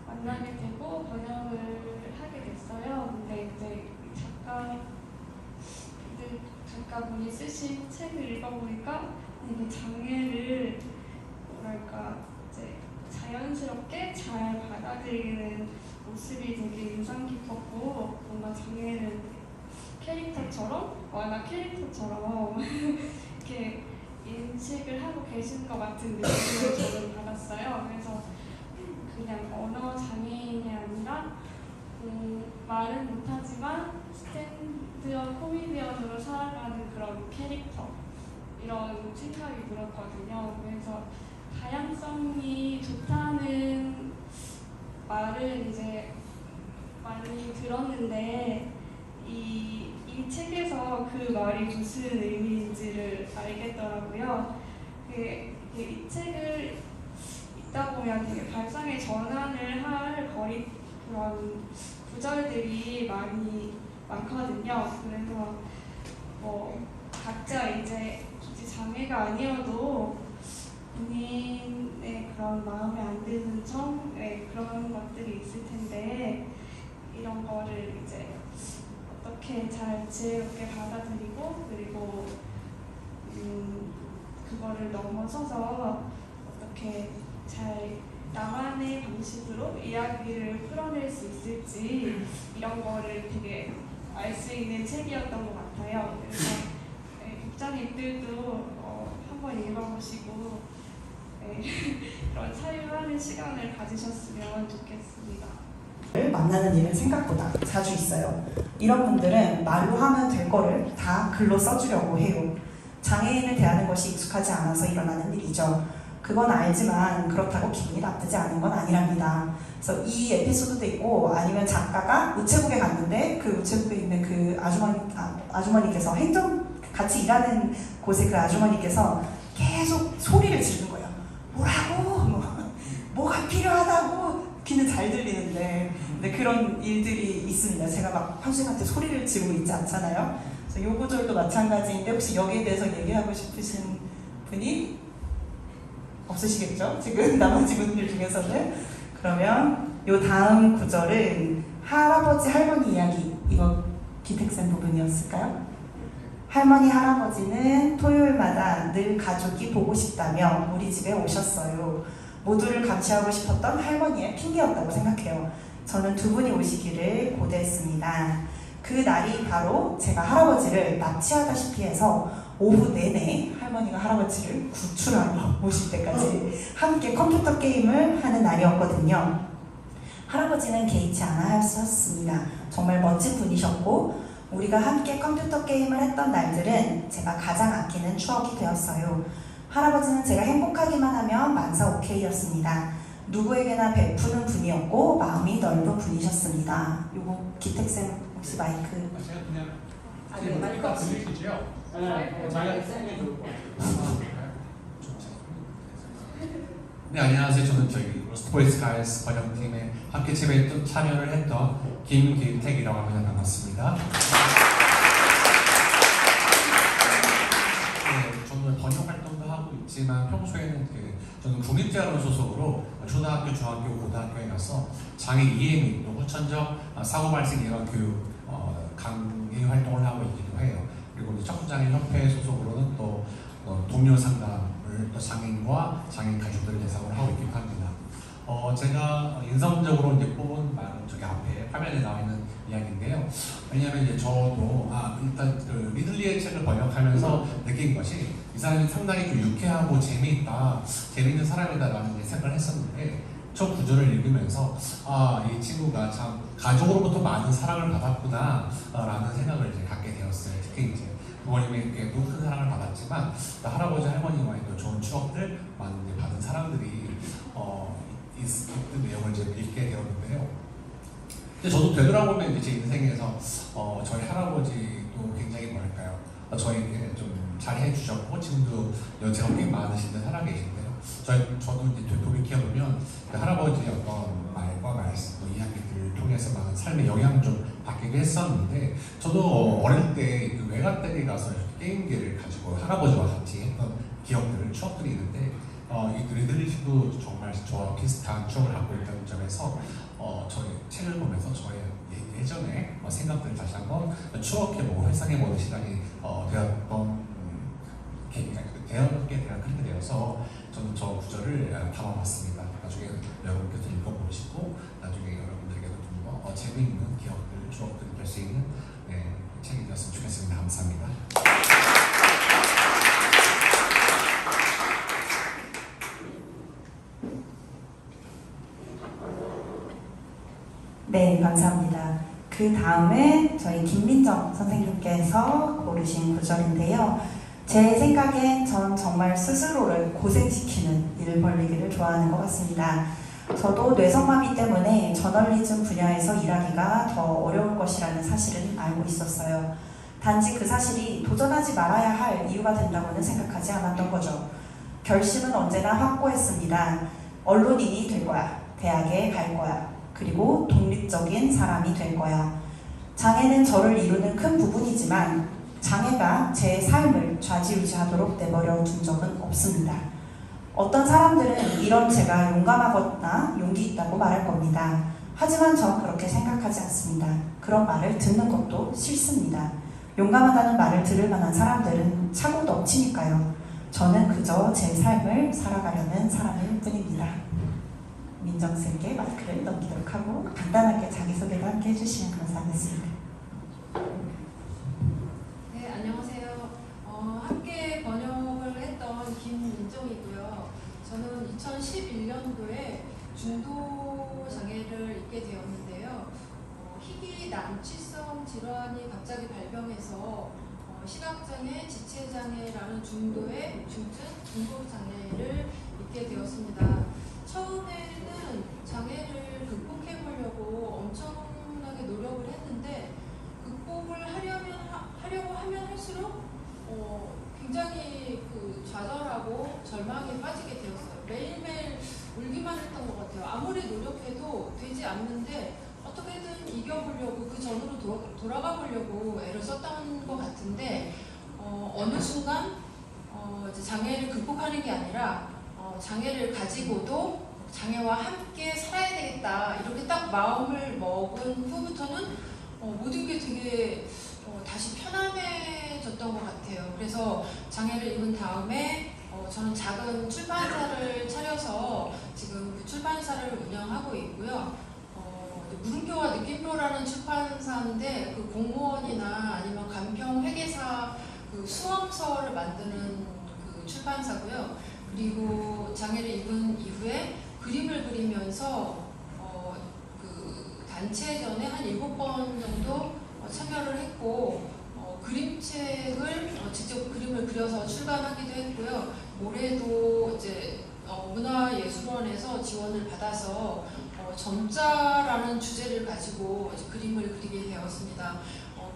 만나게 되고 번역을 하게 됐어요. 근데 이제 작가분이 쓰신 책을 읽어보니까 이게 장애를 뭐랄까 이제 자연스럽게 잘 받아들이는 모습이 되게 인상 깊었고 뭔가 장애를 만화 캐릭터처럼 이렇게 인식을 하고 계신 것 같은 느낌을 저는 받았어요. 그래서 그냥 언어 장애인이 아니라 말은 못하지만 스탠드업 코미디언으로 살아가는 그런 캐릭터 이런 생각이 들었거든요. 그래서 다양성이 좋다는 말을 이제 많이 들었는데 이 책에서 그 말이 무슨 의미인지를 알겠더라고요. 이 책을 읽다 보면 되게 발상의 전환을 할 그런 구절들이 많거든요. 그래서 각자 이제 굳이 장애가 아니어도 본인의 그런 마음에 안 드는 점, 그런 것들이 있을 텐데 이런 거를 이제 어떻게 잘 지혜롭게 받아들이고 그리고 그거를 넘어서서 어떻게 잘 나만의 방식으로 이야기를 풀어낼 수 있을지 이런 거를 되게 알 수 있는 책이었던 것 같아요. 그래서 국장님들도 한번 읽어보시고 그런 사유하는 시간을 가지셨으면 좋겠습니다. 만나는 일은 생각보다 자주 있어요. 이런 분들은 말로 하면 될 거를 다 글로 써주려고 해요. 장애인을 대하는 것이 익숙하지 않아서 일어나는 일이죠. 그건 알지만 그렇다고 기분이 나쁘지 않은 건 아니랍니다. 그래서 이 에피소드도 있고 아니면 작가가 우체국에 갔는데 그 우체국에 있는 그 아주머니께서 같이 일하는 곳에 그 아주머니께서 계속 소리를 지르는 거예요. 뭐라고? 뭐가 필요하다고? 귀는 잘 들리는데 근데 그런 일들이 있습니다. 제가 막 평소한테 소리를 지르고 있지 않잖아요. 그래서 요 구절도 마찬가지인데 혹시 여기에 대해서 얘기하고 싶으신 분이 없으시겠죠? 지금 나머지 분들 중에서는. 그러면 요 다음 구절은 할아버지 할머니 이야기, 이거 기택쌤 부분이었을까요? 할머니 할아버지는 토요일마다 늘 가족이 보고 싶다며 우리 집에 오셨어요. 모두를 감시하고 싶었던 할머니의 핑계였다고 생각해요. 저는 두 분이 오시기를 고대했습니다. 그 날이 바로 제가 할아버지를 납치하다시피 해서 오후 내내 할머니가 할아버지를 구출하러 오실 때까지 함께 컴퓨터 게임을 하는 날이었거든요. 할아버지는 개의치 않아 하셨습니다. 정말 멋진 분이셨고 우리가 함께 컴퓨터 게임을 했던 날들은 제가 가장 아끼는 추억이 되었어요. 할아버지는 제가 행복하기만 하면 만사 오케이였습니다. 누구에게나 베푸는 분이었고 마음이 넓은 분이셨습니다. 요거 기택쌤 혹시 마이크. 제가 그냥 네, 마이크 들리시죠? 네, 안녕하세요. 저는 저희 로스트보이스 가이스 번역팀에 함께 참여를 했던 김기택이라고 합니다. 반갑습니다. 네, 저는 번역 활동도 하고 있지만 평소에는 저는 국립대학원 소속으로 초등학교, 중학교, 고등학교에 가서 장애 이해 및 후천적 사고 발생 예방 교육 강의 활동을 하고 있기도 해요. 그리고 척수장애인 협회 소속으로는 또 동료 상담을 또 장애인과 장애인 가족들을 대상으로 하고 있기도 합니다. 제가 인상적으로 이제 뽑은 말은 저기 앞에 화면에 나와 있는 이야기인데요. 왜냐하면 이제 저도 일단 그 리들리의 책을 번역하면서 느낀 것이 이 사람이 상당히 좀 유쾌하고 재미있는 사람이다라는 생각을 했었는데 저 구절을 읽으면서 이 친구가 참 가족으로부터 많은 사랑을 받았구나라는 생각을 이제 갖게 되었어요. 특히 이제 부모님에게 큰 사랑을 받았지만 할아버지 할머니와의 또 좋은 추억들 많은 받은 사람들이 이제 읽게 되었는데요. 근데 저도 되돌아보면 이제 제 인생에서 저희 할아버지도 굉장히 뭐랄까요, 저에게 좀 잘해 주셨고 지금도 연세가 꽤 많으신데 살아계신데요. 저도 이제 돌이켜보면 그 할아버지의 어떤 말과 말씀, 또 이야기들을 통해서 많은 삶의 영향을 좀 받기도 했었는데, 저도 어릴 때 그 외갓댁에 가서 게임기를 가지고 할아버지와 같이 했던 기억들을, 추억들이 있는데, 이 느리들이도 정말 저와 비슷한 추억을 갖고 있다는 점에서 저희 책을 보면서 저의 예전의 생각들을 다시 한번 추억해보고 회상해보는 시간이 되었던 계기가 그렇게 되어서 저는 저 구절을 담아봤습니다. 나중에 여러분께서 읽어보시고 나중에 여러분들에게도 좀 더 재미있는 기억들, 추억들을 될 수 있는 책이 되었으면 좋겠습니다. 감사합니다. 네, 감사합니다. 그 다음에 저희 김민정 선생님께서 고르신 구절인데요. 제 생각엔 전 정말 스스로를 고생시키는 일을 벌리기를 좋아하는 것 같습니다. 저도 뇌성마비 때문에 저널리즘 분야에서 일하기가 더 어려울 것이라는 사실은 알고 있었어요. 단지 그 사실이 도전하지 말아야 할 이유가 된다고는 생각하지 않았던 거죠. 결심은 언제나 확고했습니다. 언론인이 될 거야. 대학에 갈 거야. 그리고 독립적인 사람이 될 거야. 장애는 저를 이루는 큰 부분이지만 장애가 제 삶을 좌지우지하도록 내버려 둔 적은 없습니다. 어떤 사람들은 이런 제가 용감하거나 용기 있다고 말할 겁니다. 하지만 전 그렇게 생각하지 않습니다. 그런 말을 듣는 것도 싫습니다. 용감하다는 말을 들을 만한 사람들은 차고 넘치니까요. 저는 그저 제 삶을 살아가려는 사람일 뿐입니다. 민정쌤께 마이크를 넘기도록 하고 간단하게 자기소개도 함께 해주시면 감사하겠습니다. 네, 안녕하세요. 함께 번역을 했던 김민정이고요. 저는 2011년도에 중도 장애를 잊게 되었는데요. 희귀 난치성 질환이 갑자기 발병해서 시각장애, 지체장애라는 중도의 중증 장애를 잊게 되었습니다. 처음에는 장애를 극복해보려고 엄청나게 노력을 했는데 극복을 하려고 하면 할수록 굉장히 좌절하고 절망에 빠지게 되었어요. 매일매일 울기만 했던 것 같아요. 아무리 노력해도 되지 않는데 어떻게든 이겨보려고 그 전으로 돌아가 보려고 애를 썼던 것 같은데 어느 순간 이제 장애를 극복하는 게 아니라 장애를 가지고도 장애와 함께 살아야 되겠다 이렇게 딱 마음을 먹은 후부터는 모든 게 되게 다시 편안해졌던 것 같아요. 그래서 장애를 입은 다음에 저는 작은 출판사를 차려서 지금 그 출판사를 운영하고 있고요. 물음표와 느낌표라는 출판사인데 그 공무원이나 아니면 간평 회계사 그 수험서를 만드는 그 출판사고요. 그리고 장애를 입은 이후에 그림을 그리면서 그 단체전에 한 7번 정도 참여를 했고 그림책을 직접 그림을 그려서 출간하기도 했고요. 올해도 이제 문화예술원에서 지원을 받아서 점자라는 주제를 가지고 그림을 그리게 되었습니다.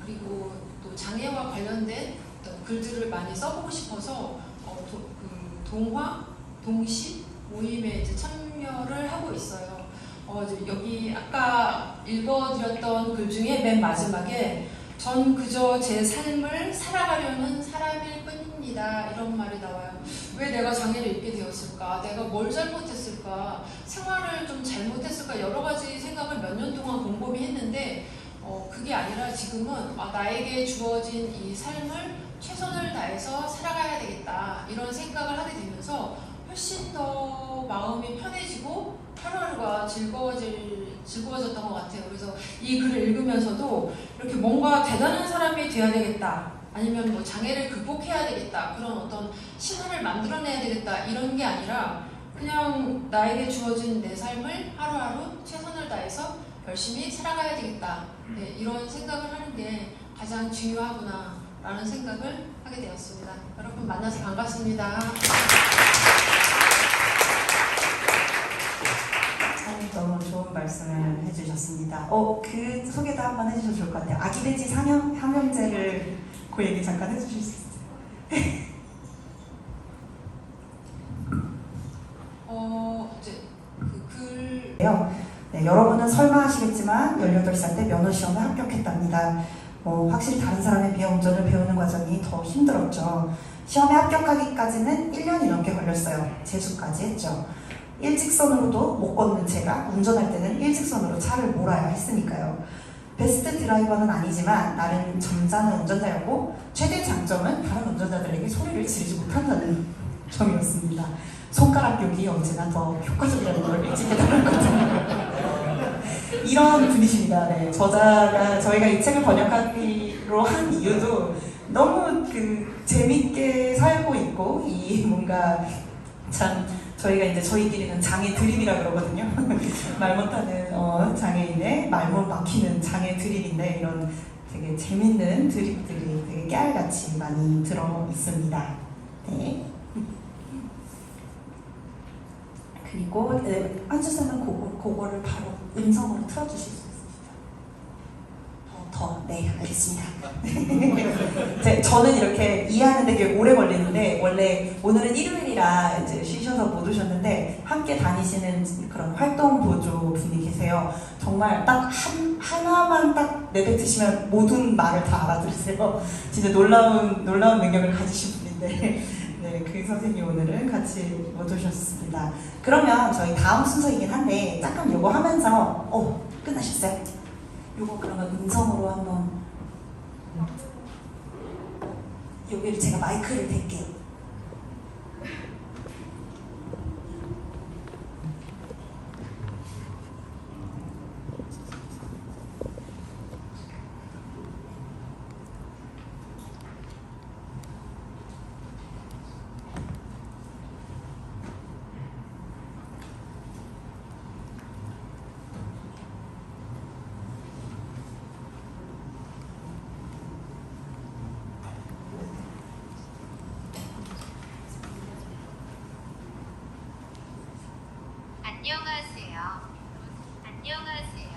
그리고 또 장애와 관련된 어떤 글들을 많이 써보고 싶어서 동화, 동시 모임에 이제 참여를 하고 있어요. 여기 아까 읽어드렸던 글 중에 맨 마지막에 전 그저 제 삶을 살아가려는 사람일 뿐입니다. 이런 말이 나와요. 왜 내가 장애를 입게 되었을까? 내가 뭘 잘못했을까? 생활을 좀 잘못했을까? 여러 가지 생각을 몇 년 동안 곰곰이 했는데 그게 아니라 지금은 나에게 주어진 이 삶을 최선을 다해서 살아가야 되겠다 이런 생각을 하게 되면서 훨씬 더 마음이 편해지고 하루하루가 즐거워졌던 것 같아요. 그래서 이 글을 읽으면서도 이렇게 뭔가 대단한 사람이 돼야 되겠다 아니면 뭐 장애를 극복해야 되겠다 그런 어떤 신화를 만들어내야 되겠다 이런 게 아니라 그냥 나에게 주어진 내 삶을 하루하루 최선을 다해서 열심히 살아가야 되겠다 이런 생각을 하는 게 가장 중요하구나 라는 생각을 하게 되었습니다. 여러분 만나서 반갑습니다. 너무 좋은 그 소개도 한번 해주셔도 좋을 것 같아요. 아기 돼지 삼형제를 그 얘기 잠깐 해주실 수 있어요? 이제 그 글. 네, 여러분은 설마 하시겠지만 18살 때 면허 시험에 합격했답니다. 확실히 다른 사람에 비해 운전을 배우는 과정이 더 힘들었죠. 시험에 합격하기까지는 1년이 넘게 걸렸어요. 재수까지 했죠. 일직선으로도 못 걷는 제가 운전할 때는 일직선으로 차를 몰아야 했으니까요. 베스트 드라이버는 아니지만 나름 점잖은 운전자였고 최대 장점은 다른 운전자들에게 소리를 지르지 못한다는 점이었습니다. 손가락 욕이 언제나 더 효과적이라는 걸 일찍 깨달았거든요. 이런 분이십니다. 네, 저희가 이 책을 번역하기로 한 이유도 너무 재밌게 살고 있고 뭔가 참 저희가 이제 저희끼리는 장애 드립이라 그러거든요. 말 못하는 장애인의 말못 막히는 장애 드립인데 이런 되게 재밌는 드립들이 되게 깨알같이 많이 들어 있습니다. 네. 그리고 한주쌤은 그거를 바로 음성으로 틀어주실 수 있습니다. 네, 알겠습니다. 저는 이렇게 이해하는데 되게 오래 걸리는데 원래 오늘은 일요일이라 이제 쉬셔서 못 오셨는데 함께 다니시는 그런 활동 보조 분이 계세요. 정말 딱 하나만 딱 내뱉으시면 모든 말을 다 알아들으세요. 진짜 놀라운 능력을 가지신 분인데 네, 그 선생님 오늘은 같이 못 오셨습니다. 그러면 저희 다음 순서이긴 한데 잠깐 요거 하면서 끝나셨어요? 요거 그러면 음성으로 한번 여기를 제가 마이크를 댈게요. 안녕하세요.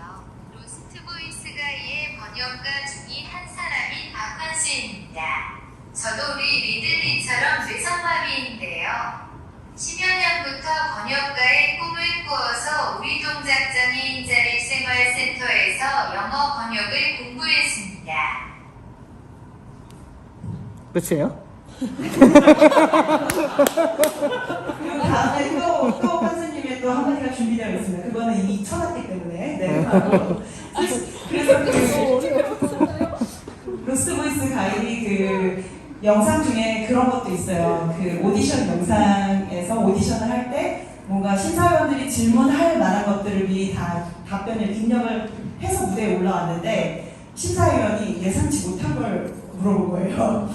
로스트보이스가이의 번역가 중인 한 사람인 박환수입니다. 저도 우리 리들리처럼 뇌성마비인데요. 10여 년부터 번역가의 꿈을 꾸어서 우리 동작장애인 자립생활센터에서 영어 번역을 공부했습니다. 끝이에요? 다음에 또 한수님의 또 한마디가 준비되어 있습니다. 그거는 이미 쳐놨기 때문에. 네. 그래서 로스트보이스 가이드 영상 중에 그런 것도 있어요. 오디션 영상에서 오디션을 할 때 뭔가 심사위원들이 질문할 만한 것들을 미리 다 답변을 입력을 해서 무대에 올라왔는데 심사위원이 예상치 못한 걸 물어본 거예요.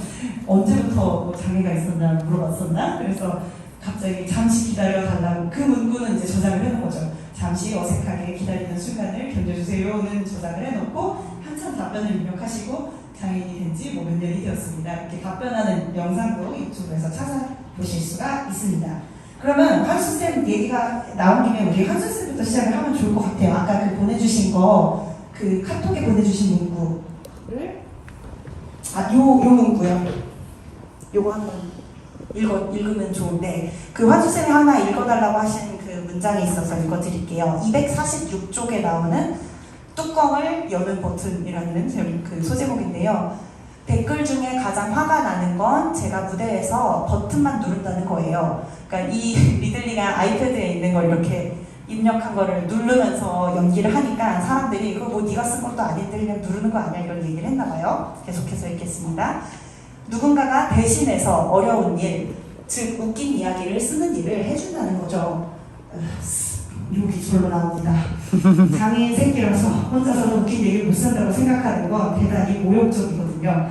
언제부터 장애가 있었나 물어봤었나? 그래서 갑자기 잠시 기다려달라고 그 문구는 이제 저장을 해놓은 거죠. 잠시 어색하게 기다리는 순간을 견뎌주세요는 저장을 해놓고 한참 답변을 입력하시고 장애인이 된지 몇 년이 되었습니다. 이렇게 답변하는 영상도 유튜브에서 찾아보실 수가 있습니다. 그러면 한수쌤 얘기가 나온 김에 우리 한수쌤부터 시작을 하면 좋을 것 같아요. 아까 보내주신 거, 카톡에 보내주신 문구를 요 문구요. 요거 한번 읽으면 좋은데 환수쌤이 하나 읽어달라고 하신 그 문장이 있어서 읽어드릴게요. 246쪽에 나오는 뚜껑을 여는 버튼이라는 그 소제목인데요. 댓글 중에 가장 화가 나는 건 제가 무대에서 버튼만 누른다는 거예요. 그러니까 이 리들리가 아이패드에 있는 걸 이렇게 입력한 거를 누르면서 연기를 하니까 사람들이 그거 뭐 네가 쓴 것도 아닌데 그냥 누르는 거 아니야 이런 얘기를 했나 봐요. 계속해서 읽겠습니다. 누군가가 대신해서 어려운 일, 즉 웃긴 이야기를 쓰는 일을 해준다는 거죠. 욕이 절로 나옵니다. 장애인 새끼라서 혼자서는 웃긴 얘기를 못 쓴다고 생각하는 건 대단히 모욕적이거든요.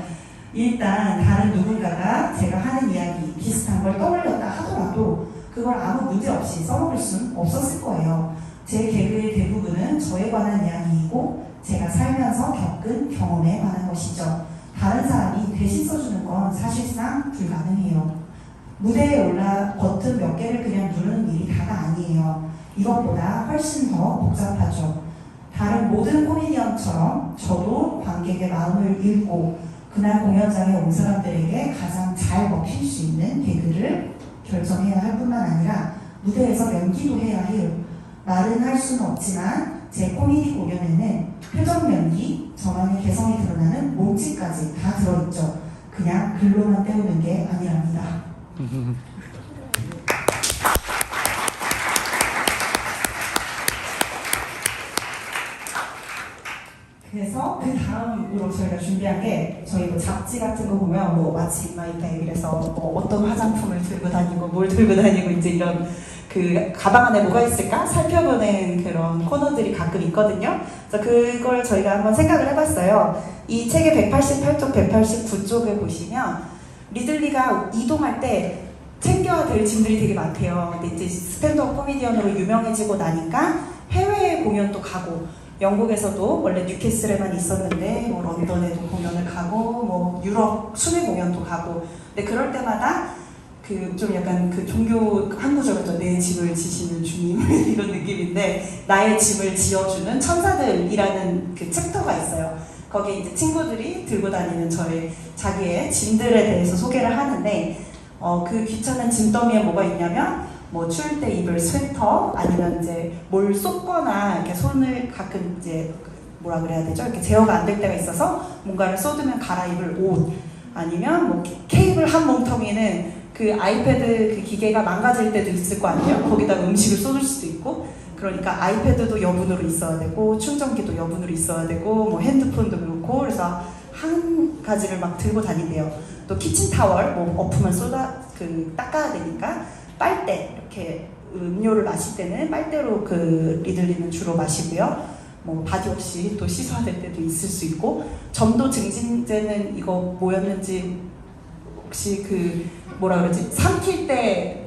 일단 다른 누군가가 제가 하는 이야기 비슷한 걸 떠올렸다 하더라도 그걸 아무 문제 없이 써먹을 수는 없었을 거예요. 제 개그의 대부분은 저에 관한 이야기이고 제가 살면서 겪은 경험에 관한 것이죠. 다른 사람이 대신 써주는 건 사실상 불가능해요. 무대에 올라 버튼 몇 개를 그냥 누르는 일이 다가 아니에요. 이것보다 훨씬 더 복잡하죠. 다른 모든 코미디언처럼 저도 관객의 마음을 읽고 그날 공연장에 온 사람들에게 가장 잘 먹힐 수 있는 개그를 결정해야 할 뿐만 아니라 무대에서 연기도 해야 해요. 말은 할 수는 없지만 제 코미디 공연에는 표정 연기, 저만의 개성이 드러나는 몸짓까지 다 들어있죠. 그냥 글로만 때우는 게 아니랍니다. 그래서 그 다음으로 저희가 준비한 게 저희 뭐 잡지 같은 거 보면 뭐 마치 마이백 이래서 뭐 어떤 화장품을 들고 다니고 뭘 들고 다니고 이제 이런 그 가방 안에 뭐가 있을까 살펴보는 그런 코너들이 가끔 있거든요. 그래서 그걸 저희가 한번 생각을 해봤어요. 이 책의 188쪽, 189쪽을 보시면 리들리가 이동할 때 챙겨야 될 짐들이 되게 많대요. 근데 이제 스탠드업 코미디언으로 유명해지고 나니까 해외 공연도 가고 영국에서도 원래 뉴캐슬에만 있었는데 뭐 런던에도 공연을 가고 뭐 유럽 순회 공연도 가고 근데 그럴 때마다 그 좀 약간 그 종교 한 구절이죠. 내 집을 지시는 주님 이런 느낌인데 나의 집을 지어주는 천사들이라는 그 챕터가 있어요. 거기에 이제 친구들이 들고 다니는 자기의 짐들에 대해서 소개를 하는데 그 귀찮은 짐더미에 뭐가 있냐면 뭐 추울 때 입을 스웨터 아니면 이제 뭘 쏟거나 이렇게 손을 가끔 이제 뭐라 그래야 되죠? 이렇게 제어가 안 될 때가 있어서 뭔가를 쏟으면 갈아입을 옷 아니면 뭐 케이블 한 몽텅이는 그 아이패드 그 기계가 망가질 때도 있을 거 아니에요? 거기다가 음식을 쏟을 수도 있고 그러니까 아이패드도 여분으로 있어야 되고 충전기도 여분으로 있어야 되고 뭐 핸드폰도 그렇고 그래서 한 가지를 막 들고 다닌대요. 또 키친타월 뭐 엎으면 닦아야 되니까 빨대 이렇게 음료를 마실 때는 빨대로 그 리들리는 주로 마시고요. 뭐 바디워시 또 씻어야 될 때도 있을 수 있고 점도 증진제는 이거 뭐였는지 혹시 그 뭐라 그러지 삼킬 때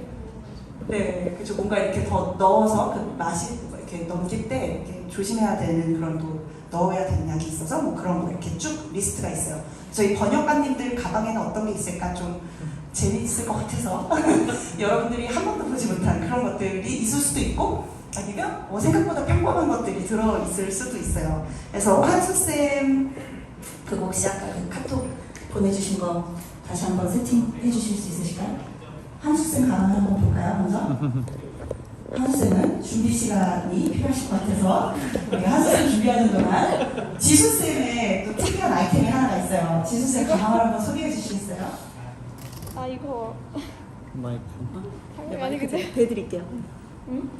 네, 그죠 뭔가 이렇게 더 넣어서 그 맛이 이렇게 넘길 때 이렇게 조심해야 되는 그런 또 넣어야 되는 약이 있어서 뭐 그런 거 이렇게 쭉 리스트가 있어요. 저희 번역가님들 가방에는 어떤 게 있을까 좀 재미있을 것 같아서 여러분들이 한 번도 보지 못한 그런 것들이 있을 수도 있고 아니면 생각보다 평범한 것들이 들어있을 수도 있어요. 그래서 한수쌤 그거 혹시 아까 그 카톡 보내주신 거 다시 한번 세팅해 주실 수 있으실까요? 한수쌤 가방을 한번 볼까요 먼저? 한수쌤은 준비 시간이 필요하실 것 같아서 우리 한수쌤 준비하는 동안 지수쌤의 또 특이한 아이템이 하나가 있어요. 지수쌤 가방을 한번 소개해 주시겠어요? 아 이거 마이크. 아니 그치? 대드릴게요. 응?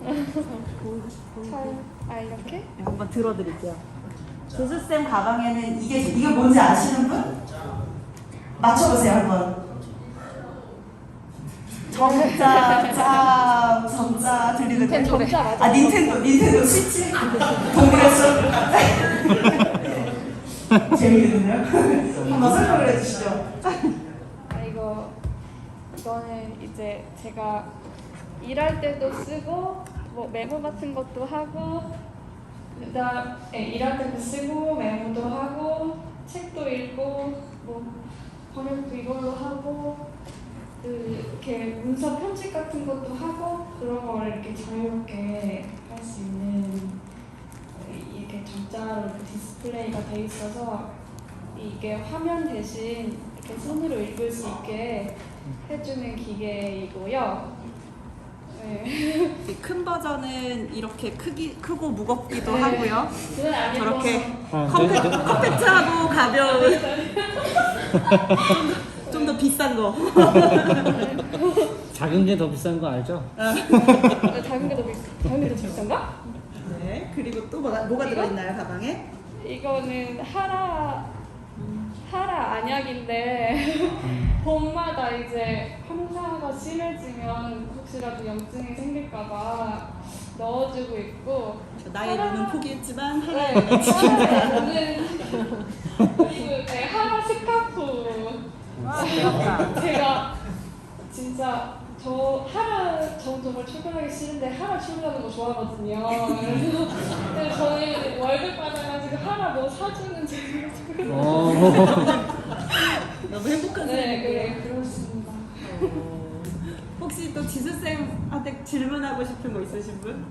이렇게? 한번 들어드릴게요. 지수쌤 가방에는 이게 뭔지 아시는 분? 맞춰보세요 한번. 정자 들리는 닌텐도 맞아. 아 닌텐도 스위치 동그랬어. 재밌겠는데요? 한번 설명을 해주시죠. 이거는 이제 제가 일할 때도 쓰고 뭐 메모 같은 것도 하고 그다음에 일할 때도 쓰고 메모도 하고 책도 읽고 뭐 번역도 이걸로 하고 이렇게 문서 편집 같은 것도 하고 그런 거를 이렇게 자유롭게 할 수 있는 이렇게 점자로 디스플레이가 돼 있어서 이게 화면 대신 이렇게 손으로 읽을 수 있게 해주는 기계이고요. 네. 큰 버전은 이렇게 크고 무겁기도 하고요. 그건 아니고 저렇게 컴팩트하고 가벼운 좀 더 비싼 거. 작은 게 더 비싼 거 알죠? 작은 게 더 비싼가? 네. 그리고 또 뭐가 들어있나요 가방에? 이거는 하라 안약인데 봄마다 이제 황사가 심해지면 혹시라도 염증이 생길까봐 넣어주고 있고 나의 눈은 포기했지만 네, 하라 스카프. 제가 진짜 저 정말 출근하기 싫은데 하라 출근하는 거 좋아하거든요. 그래서 저는 월급 받아가지고 하라 뭐 사주는 재미로 너무 행복한 네, 그렇습니다. 혹시 또 지수쌤한테 질문하고 싶은 거 있으신 분?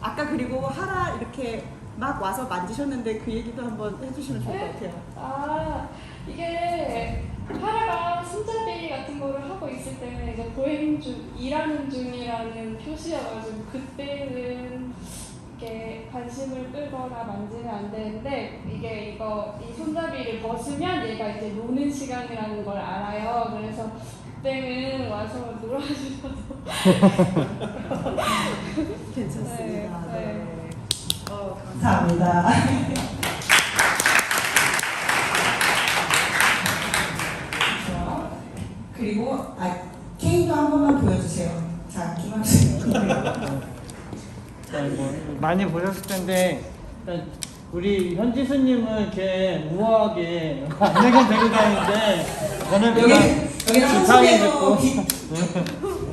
아까 그리고 하라 이렇게 막 와서 만지셨는데 그 얘기도 한번 해주시면 좋을 것 같아요. 아, 이게 하라가 손잡이 같은 거를 하고 있을 때는 이제 보행 중, 일하는 중이라는 표시여가지고 그때는 이렇게 관심을 끌거나 만지면 안 되는데 이게 이 손잡이를 벗으면 얘가 이제 노는 시간이라는 걸 알아요. 그래서 그때는 와서 놀아주셔도 괜찮습니다. 네, 네. 감사합니다. 그리고 케이도 한 번만 보여주세요. 자, 김학수. 많이 보셨을 텐데 일단 우리 현지수님은 이렇게 우아하게 안내견 데리고 다니는데 저는 여기 지팡이 한손으로 짚고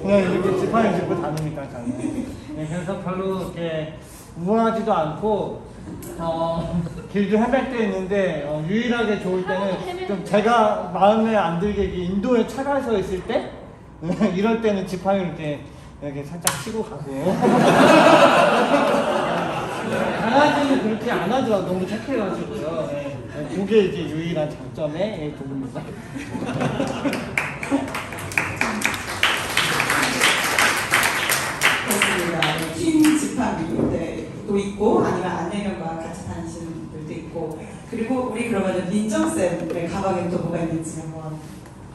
그냥 이렇게 지팡이 짚고 다니니까 저는 그래서 별로 이렇게 우아하지도 않고 길도 헤맬 때 있는데 유일하게 좋을 때는 좀 제가 마음에 안 들게 인도에 차가 서 있을 때 이럴 때는 지팡이를 이렇게 살짝 치고 가고 강아지는 그렇게 안 하더라고 너무 착해가지고요. 그게 이제 유일한 장점의 부분입니다. 그렇습니다. 흰 지팡이도 있고 아니면 안내견과 같이 다니시는 분들도 있고 그리고 우리 그러면 민정쌤의 가방에 또 뭐가 있는지 한번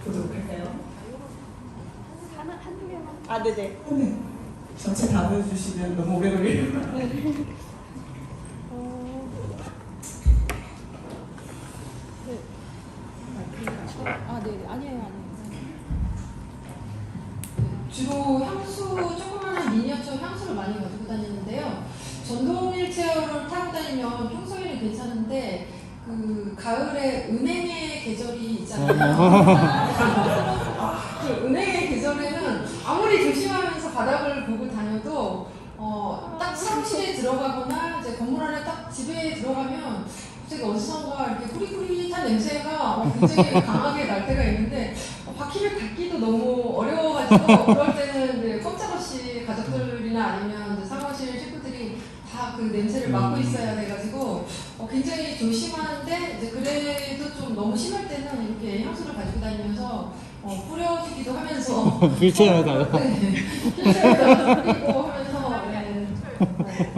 보도록 할까요? 한두 개만. 아, 네네. 네. 전체 다 보여주시면 너무 오래 걸릴 것 같아요. 네, 아니에요. 주로 향수, 조그마한 미니어처 향수를 많이 가지고 다니는데요. 전동 휠체어를 타고 다니면 평소에는 괜찮은데 그 가을에 은행의 계절이 있잖아요. 그 은행의 계절에는 아무리 조심하면서 바닥을 보고 다녀도 딱 사무실에 들어가거나 이제 건물 안에 딱 집에 들어가면 갑자기 어디선가 이렇게 꾸리꾸리한 냄새가 굉장히 강하게 날 때가 있는데 바퀴를 닫기도 너무 어려워가지고 그럴 때는 이제 꼼짝없이 가족들이나 아니면 이제 사무실 식구들이 다 그 냄새를 맡고 있어야 돼가지고 굉장히 조심하는데 이제 그래도 좀 너무 심할 때는 이렇게 향수를 가지고 다니면서 뿌려주기도 하면서 휠체어에다가 네, 휠체어에다가 뿌리고 하면서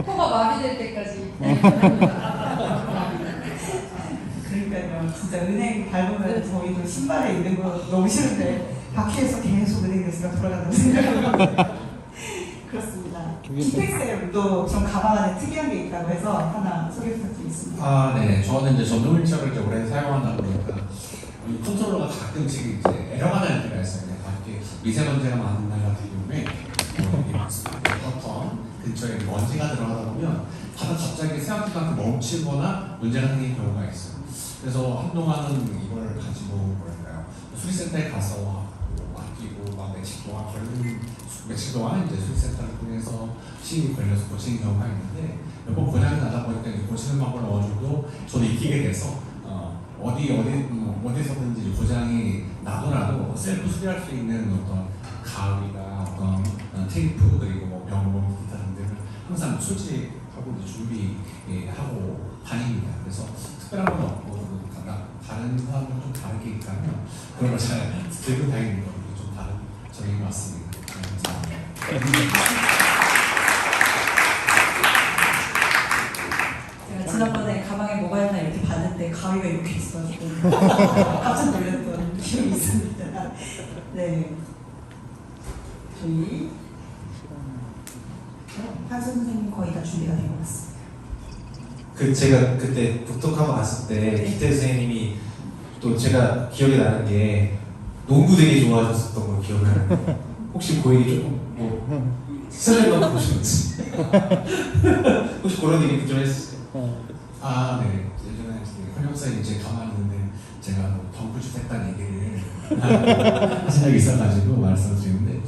코가 마비될 때까지 그러니까요. 진짜 은행 밟으면 저희도 신발에 있는 거 너무 싫은데 바퀴에서 계속 은행 냄새가 돌아간다고 생각합니다. 그렇습니다. 김택쌤도 좀 가방 안에 특이한 게 있다고 해서 하나 소개 부탁드리겠습니다. 아, 네. 저는 이제 전동 휠체어를 이제 오래 사용하다 보니까 이 컨트롤러가 가끔씩 이제 에러가 날 때가 있어요. 이렇게 미세먼지가 많은 날 같은 경우에 버튼 근처에 먼지가 들어가다 보면 바닥 갑자기 생각지도 않게 멈추거나 문제가 생기는 경우가 있어요. 그래서 한동안은 이걸 가지고 수리센터에 가서 아끼고 막 며칠 동안 이제 수리센터를 통해서 시임이 걸려서 고치는 경우가 있는데 몇 번 고장이 나다 보니까 고치는 방법을 어느 정도 저도 익히게 돼서 어디서든지 고장이 나더라도 셀프 수리할 수 있는 어떤 가위나 어떤 테이프 그리고 뭐 병원 기타 등등을 항상 수집하고 준비하고 다닙니다. 그래서 특별한 건 없고 다른 사람은 좀 다르게 있다면 그런 걸 잘 들고 다니는 건 좀 다른 점인 것 같습니다. 제가 지난번에 가방에 뭐가 있나 이렇게 봤는데 가위가 이렇게 있어가지고 깜짝 놀랐던 기억이 있습니다. 네. 저희 한수 선생님 거의 다 준비가 된 것 같습니다. 제가 그때 북독하고 갔을 때 기태 선생님이 또 제가 기억이 나는 게 농구 되게 좋아하셨었던 걸 기억을 하는데 혹시 그 얘기 조금 설레만 보셨는지 혹시 그런 얘기 좀 했었어요? 아, 네. 예전에 현역사에 이제 가만히 있는데 제가 뭐 덩크슛 했다는 얘기를 하신 적이 있어가지고 말씀을 드리는데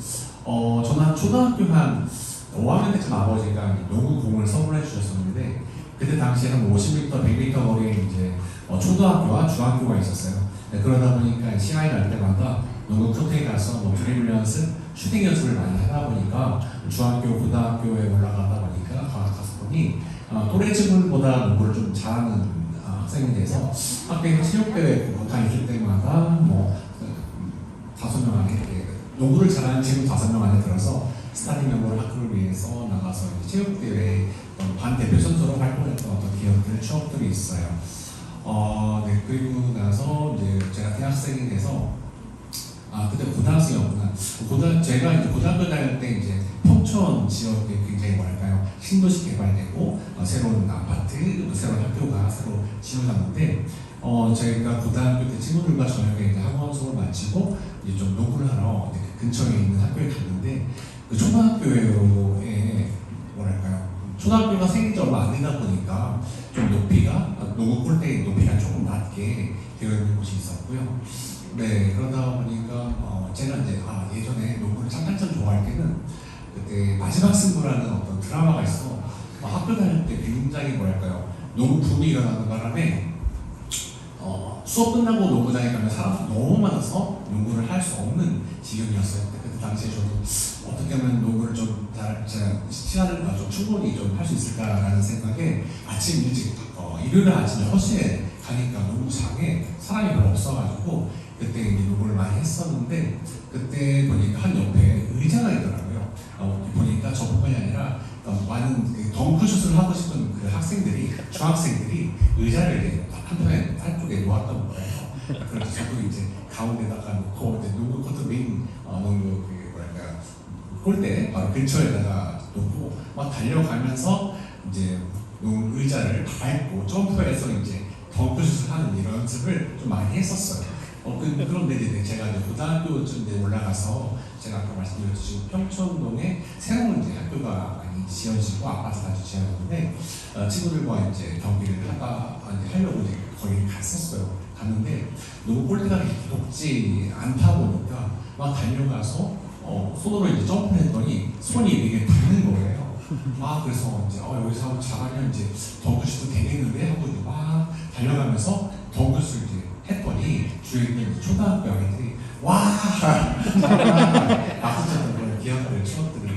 저는 한 초등학교 한 5학년 때쯤 아버지가 농구공을 선물해 주셨었는데 그때 당시에 한 50m, 100m 거리에 이제 초등학교와 중학교가 있었어요. 네, 그러다 보니까 시간이 날 때마다 농구 코트에 가서 뭐 드리블 연습, 슈팅 연습을 많이 하다 보니까 중학교, 고등학교에 올라가다 보니까 가서 보니 또래 친구들보다 농구를 좀 잘하는 학생이 돼서 학교에서 체육대회 다닐 때마다 뭐 5명 안에 농구를 잘하는 친구 5명 안에 들어서 스타팅 멤버로 학교를 위해서 나가서 체육대회 반 대표 선수로 활동했던 어떤 기억들, 추억들이 있어요. 네, 그리고 나서 이제 제가 대학생이 돼서 그때 고등학생이었구나. 제가 이제 고등학교 다닐 때 이제 평촌 지역에 굉장히 뭐랄까요, 신도시 개발되고 새로운 아파트, 새로운 학교가 새로 지어졌는데 저희가 고등학교 때 친구들과 저녁에 이제 학원 수업을 마치고 이제 좀 농구를 하러 이제 그 근처에 있는 학교에 갔는데 그 초등학교에 뭐랄까요, 초등학교가 생긴 지 얼마 안 되다 보니까 좀 높이가 농구 골대 높이가 조금 낮게 되어 있는 곳이 있었고요. 네, 그러다 보니까 제가 이제 예전에 농구를 한참 좋아할 때는 그때 마지막 승부라는 어떤 드라마가 있어. 학교 다닐 때 굉장히 뭐랄까요, 농구 붐이 일어나는 바람에 수업 끝나고 농구장에 가면 사람이 너무 많아서 농구를 할 수 없는 지경이었어요. 그때 당시에 저도 어떻게 하면 농구를 좀 시간을 좀 충분히 좀 할 수 있을까라는 생각에 아침 일찍 일요일 아침에 허시에 가니까 농구장에 사람이 별로 없어가지고 그때 이제 농구를 많이 했었는데 그때 보니까 한 옆에 의자가 있더라고요. 보니까 저뿐만이 아니라 많은 그 덩크슛을 하고 싶은 그 학생들이, 중학생들이 의자를 이제 한쪽에 놓았던 거예요. 그래서 저도 이제 가운데다가 놓고 이제 농구 코트 메인 농구 뭐랄까 골대 바로 근처에다가 놓고 막 달려가면서 이제 의자를 밟고 점프해서 이제 덩크슛을 하는 이런 연습을 좀 많이 했었어요. 그런데 이제 제가 이제 고등학교쯤에 올라가서 제가 아까 말씀드렸듯이 평촌동에 새로운 이제 학교가 많이 지어지고 아파트가 지어졌는데 친구들과 이제 경기를 하려고 이제 거기 갔었어요. 갔는데 농구 골대가 높지 않다 보니까 막 달려가서 손으로 이제 점프했더니 손이 되게 닿는 거예요. 그래서 이제 여기서 잘하면 이제 덩크슛도 되겠는데 하고 이제 막 달려가면서 덩크슛을 이제 했더니 주위에 있는 초등학교 아이들이 박수쳤던 그런 기억들, 추억들을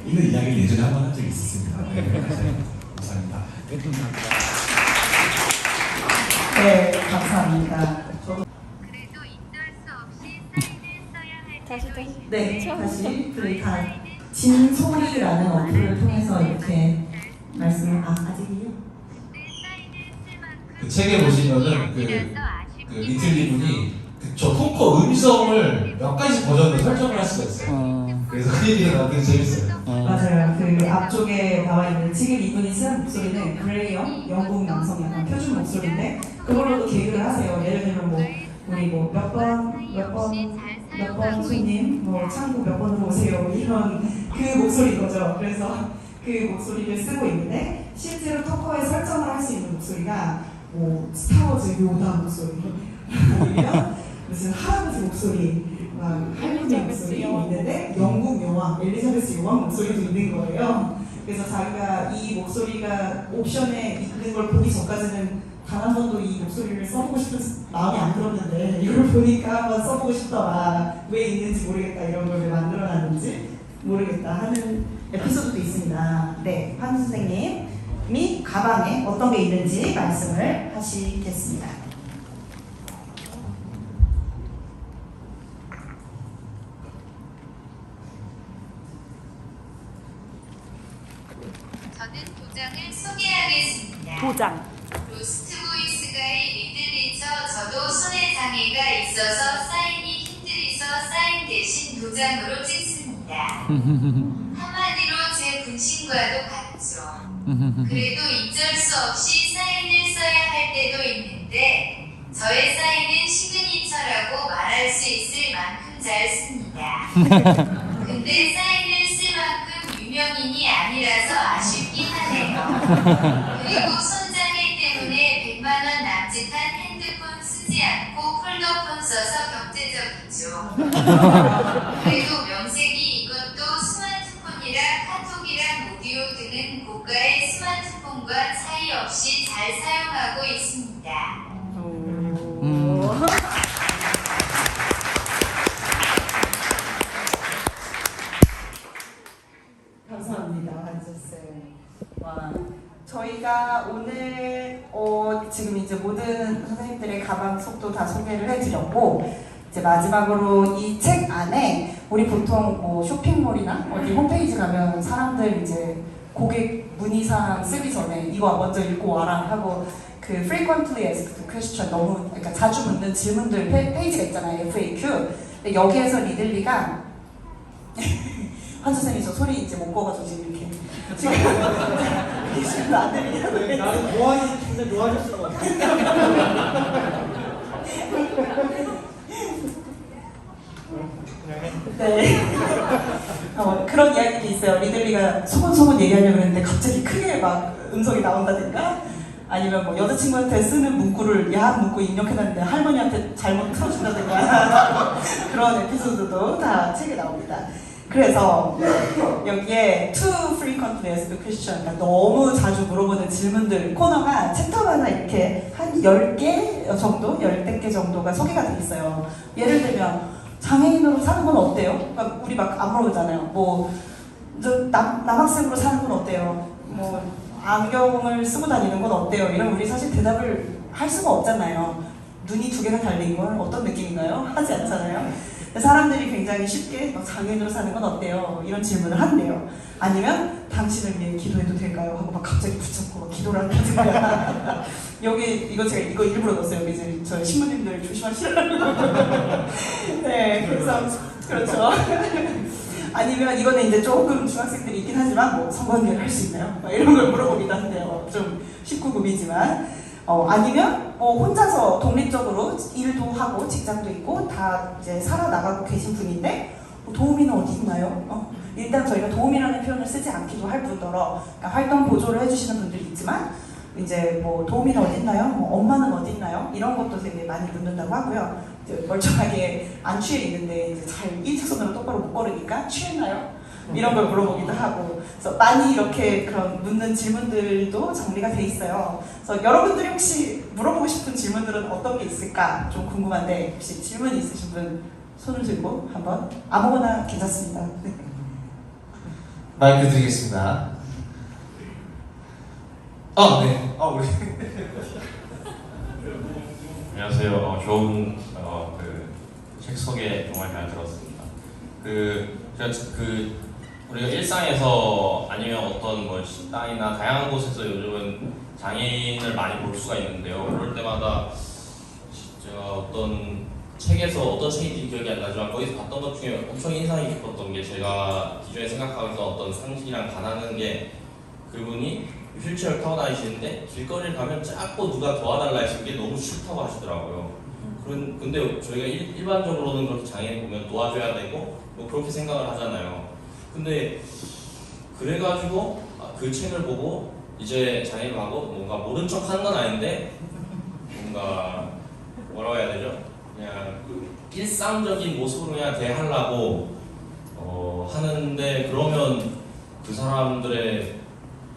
있는 이야기를 예전에 한번 한 적이 있었습니다. 감사합니다. 네, 감사합니다. 그래도 인도할 수 없이 사인을 써야 할 때도 있는데 네, 다시 브레이크한 진소리라는 어플을 통해서 이렇게 말씀을 아직이요? 그 책에 보시면은 그 리틀리 분이 저 토커 음성을 몇 가지 버전으로 설정을 할 수가 있어요. 그래서 그 얘기가 나오게 재밌어요. 맞아요. 그 앞쪽에 나와 있는 지금 이분이 쓰는 목소리는 그레이엄 영국 남성 약간 표준 목소리인데 그걸로도 개그를 하세요. 예를 들면 뭐 우리 뭐 몇 번 손님 뭐 창구 몇 번으로 오세요 뭐 이런 그 목소리인 거죠. 그래서 그 목소리를 쓰고 있는데 실제로 토커에 설정을 할 수 있는 목소리가 뭐 스타워즈 요다 목소리 아니면 무슨 할아버지 목소리 막 할머니 목소리 있는데 영국 여왕 엘리자베스 여왕 목소리도 있는 거예요. 그래서 자기가 이 목소리가 옵션에 있는 걸 보기 전까지는 단 한 번도 이 목소리를 써보고 싶은 마음이 안 들었는데 이걸 보니까 한번 써보고 싶더라. 왜 있는지 모르겠다. 이런 걸 왜 만들어놨는지 모르겠다 하는 에피소드도 있습니다. 네, 한 선생님이 가방에 어떤 게 있는지 말씀을 하시겠습니다. 저는 도장을 소개하겠습니다. 도장. 로스트보이스가의 리드리처 저도 손에 장애가 있어서 사인이 힘들어서 사인 대신 도장으로 찍습니다. 한마디로 제 분신과도 같죠. 그래도 잊을 수 없이 사인을 써야 할 때도 있는데 저의 사인은 시그니처라고 말할 수 있을 만큼 잘 씁니다. 근데 사인을 쓸 만큼 유명인이 아니라서 아쉽긴 하네요. 그리고 손장애 때문에 100만원 남짓한 핸드폰 쓰지 않고 폴더폰 써서 경제적이죠. 그래도 명색이 이것도 스마트폰이라 카톡이랑 오디오 등은 고가의 스마트폰과 차이 없이 잘 사용하고 있습니다. 감사합니다, 한지쌤. 와, 저희가 오늘 지금 이제 모든 선생님들의 가방 속도 다 소개를 해드렸고, 이제 마지막으로 이 책 안에 우리 보통 뭐 쇼핑몰이나 어디 홈페이지 가면 사람들 이제 고객 문의사항 쓰기 전에 이거 먼저 읽고 와라 하고 그 frequently asked question 너무 그러니까 자주 묻는 질문들 페이지가 있잖아요, FAQ. 근데 여기에서 리들리가 한 선생님이 저 소리 이제 못 꺼가지고 지금 이렇게 지금 안 들리냐고. 나는 좋아하는 진짜 좋아졌을 것 같아. 네. 그런 이야기도 있어요. 리들리가 소곤소곤 얘기하려고 했는데 갑자기 크게 막 음성이 나온다든가 아니면 뭐 여자친구한테 쓰는 문구를 야한 문구 입력해놨는데 할머니한테 잘못 틀어준다든가 그런 에피소드도 다 책에 나옵니다. 그래서 여기에 too frequently asked question, 그러니까 너무 자주 물어보는 질문들 코너가 챕터마다 이렇게 한 10개 정도, 10개 정도가 소개가 돼 있어요. 예를 들면 장애인으로 사는 건 어때요? 그러니까 우리 막 안 물어보잖아요. 뭐 남학생으로 사는 건 어때요? 뭐 안경을 쓰고 다니는 건 어때요? 이런 우리 사실 대답을 할 수가 없잖아요. 눈이 두 개가 달린 건 어떤 느낌인가요? 하지 않잖아요. 사람들이 굉장히 쉽게 막 장애인으로 사는 건 어때요? 이런 질문을 한대요. 아니면 당신을 위해 기도해도 될까요? 하고 막 갑자기 붙잡고 막 기도를 한다든가. 여기 제가 이거 일부러 넣었어요. 여기 이제 저희 신부님들 조심하시라고. 네, 그래서 그렇죠. 아니면 이거는 이제 조금 중학생들이 있긴 하지만 뭐 성관계를 할 수 있나요? 막 이런 걸 물어보기도 한데요. 좀 19금이지만 아니면 혼자서 독립적으로 일도 하고 직장도 있고 다 이제 살아나가고 계신 분인데 도우미는 어디 있나요? 일단 저희가 도우미라는 표현을 쓰지 않기도 할 뿐더러 그러니까 활동 보조를 해주시는 분들이 있지만 이제 뭐 도우미는 어디 있나요? 뭐 엄마는 어디 있나요? 이런 것도 되게 많이 묻는다고 하고요. 이제 멀쩡하게 안 취해 있는데 이제 잘 일직선으로 똑바로 못 걸으니까 취했나요? 이런 걸 물어보기도 하고 그래서 많이 이렇게 그런 묻는 질문들도 정리가 돼 있어요. 그래서 여러분들이 혹시 물어보고 싶은 질문들은 어떤 게 있을까 좀 궁금한데 혹시 질문 있으신 분 손을 들고 한번 아무거나 괜찮습니다. 마이크 드리겠습니다. 네. 우리 안녕하세요. 좋은 책 소개 정말 잘 들었습니다. 우리가 일상에서 아니면 어떤 뭐 식당이나 다양한 곳에서 요즘은 장애인을 많이 볼 수가 있는데요. 그럴 때마다 진짜 어떤 책인지 기억이 안 나지만 거기서 봤던 것 중에 엄청 인상이 깊었던 게 제가 기존에 생각하고 있던 어떤 상식이랑 반하는 게 그분이 휠체어를 타고 다니시는데 길거리를 가면 자꾸 누가 도와달라 하시는 게 너무 싫다고 하시더라고요. 근데 저희가 일반적으로는 그렇게 장애인 보면 도와줘야 되고 뭐 그렇게 생각을 하잖아요. 근데 그래가지고 그 책을 보고 이제 장애인하고 뭔가 모른 척 하는 건 아닌데 뭔가 뭐라고 해야 되죠? 그냥 일상적인 모습으로 그냥 대하려고 하는데 그러면 그 사람들의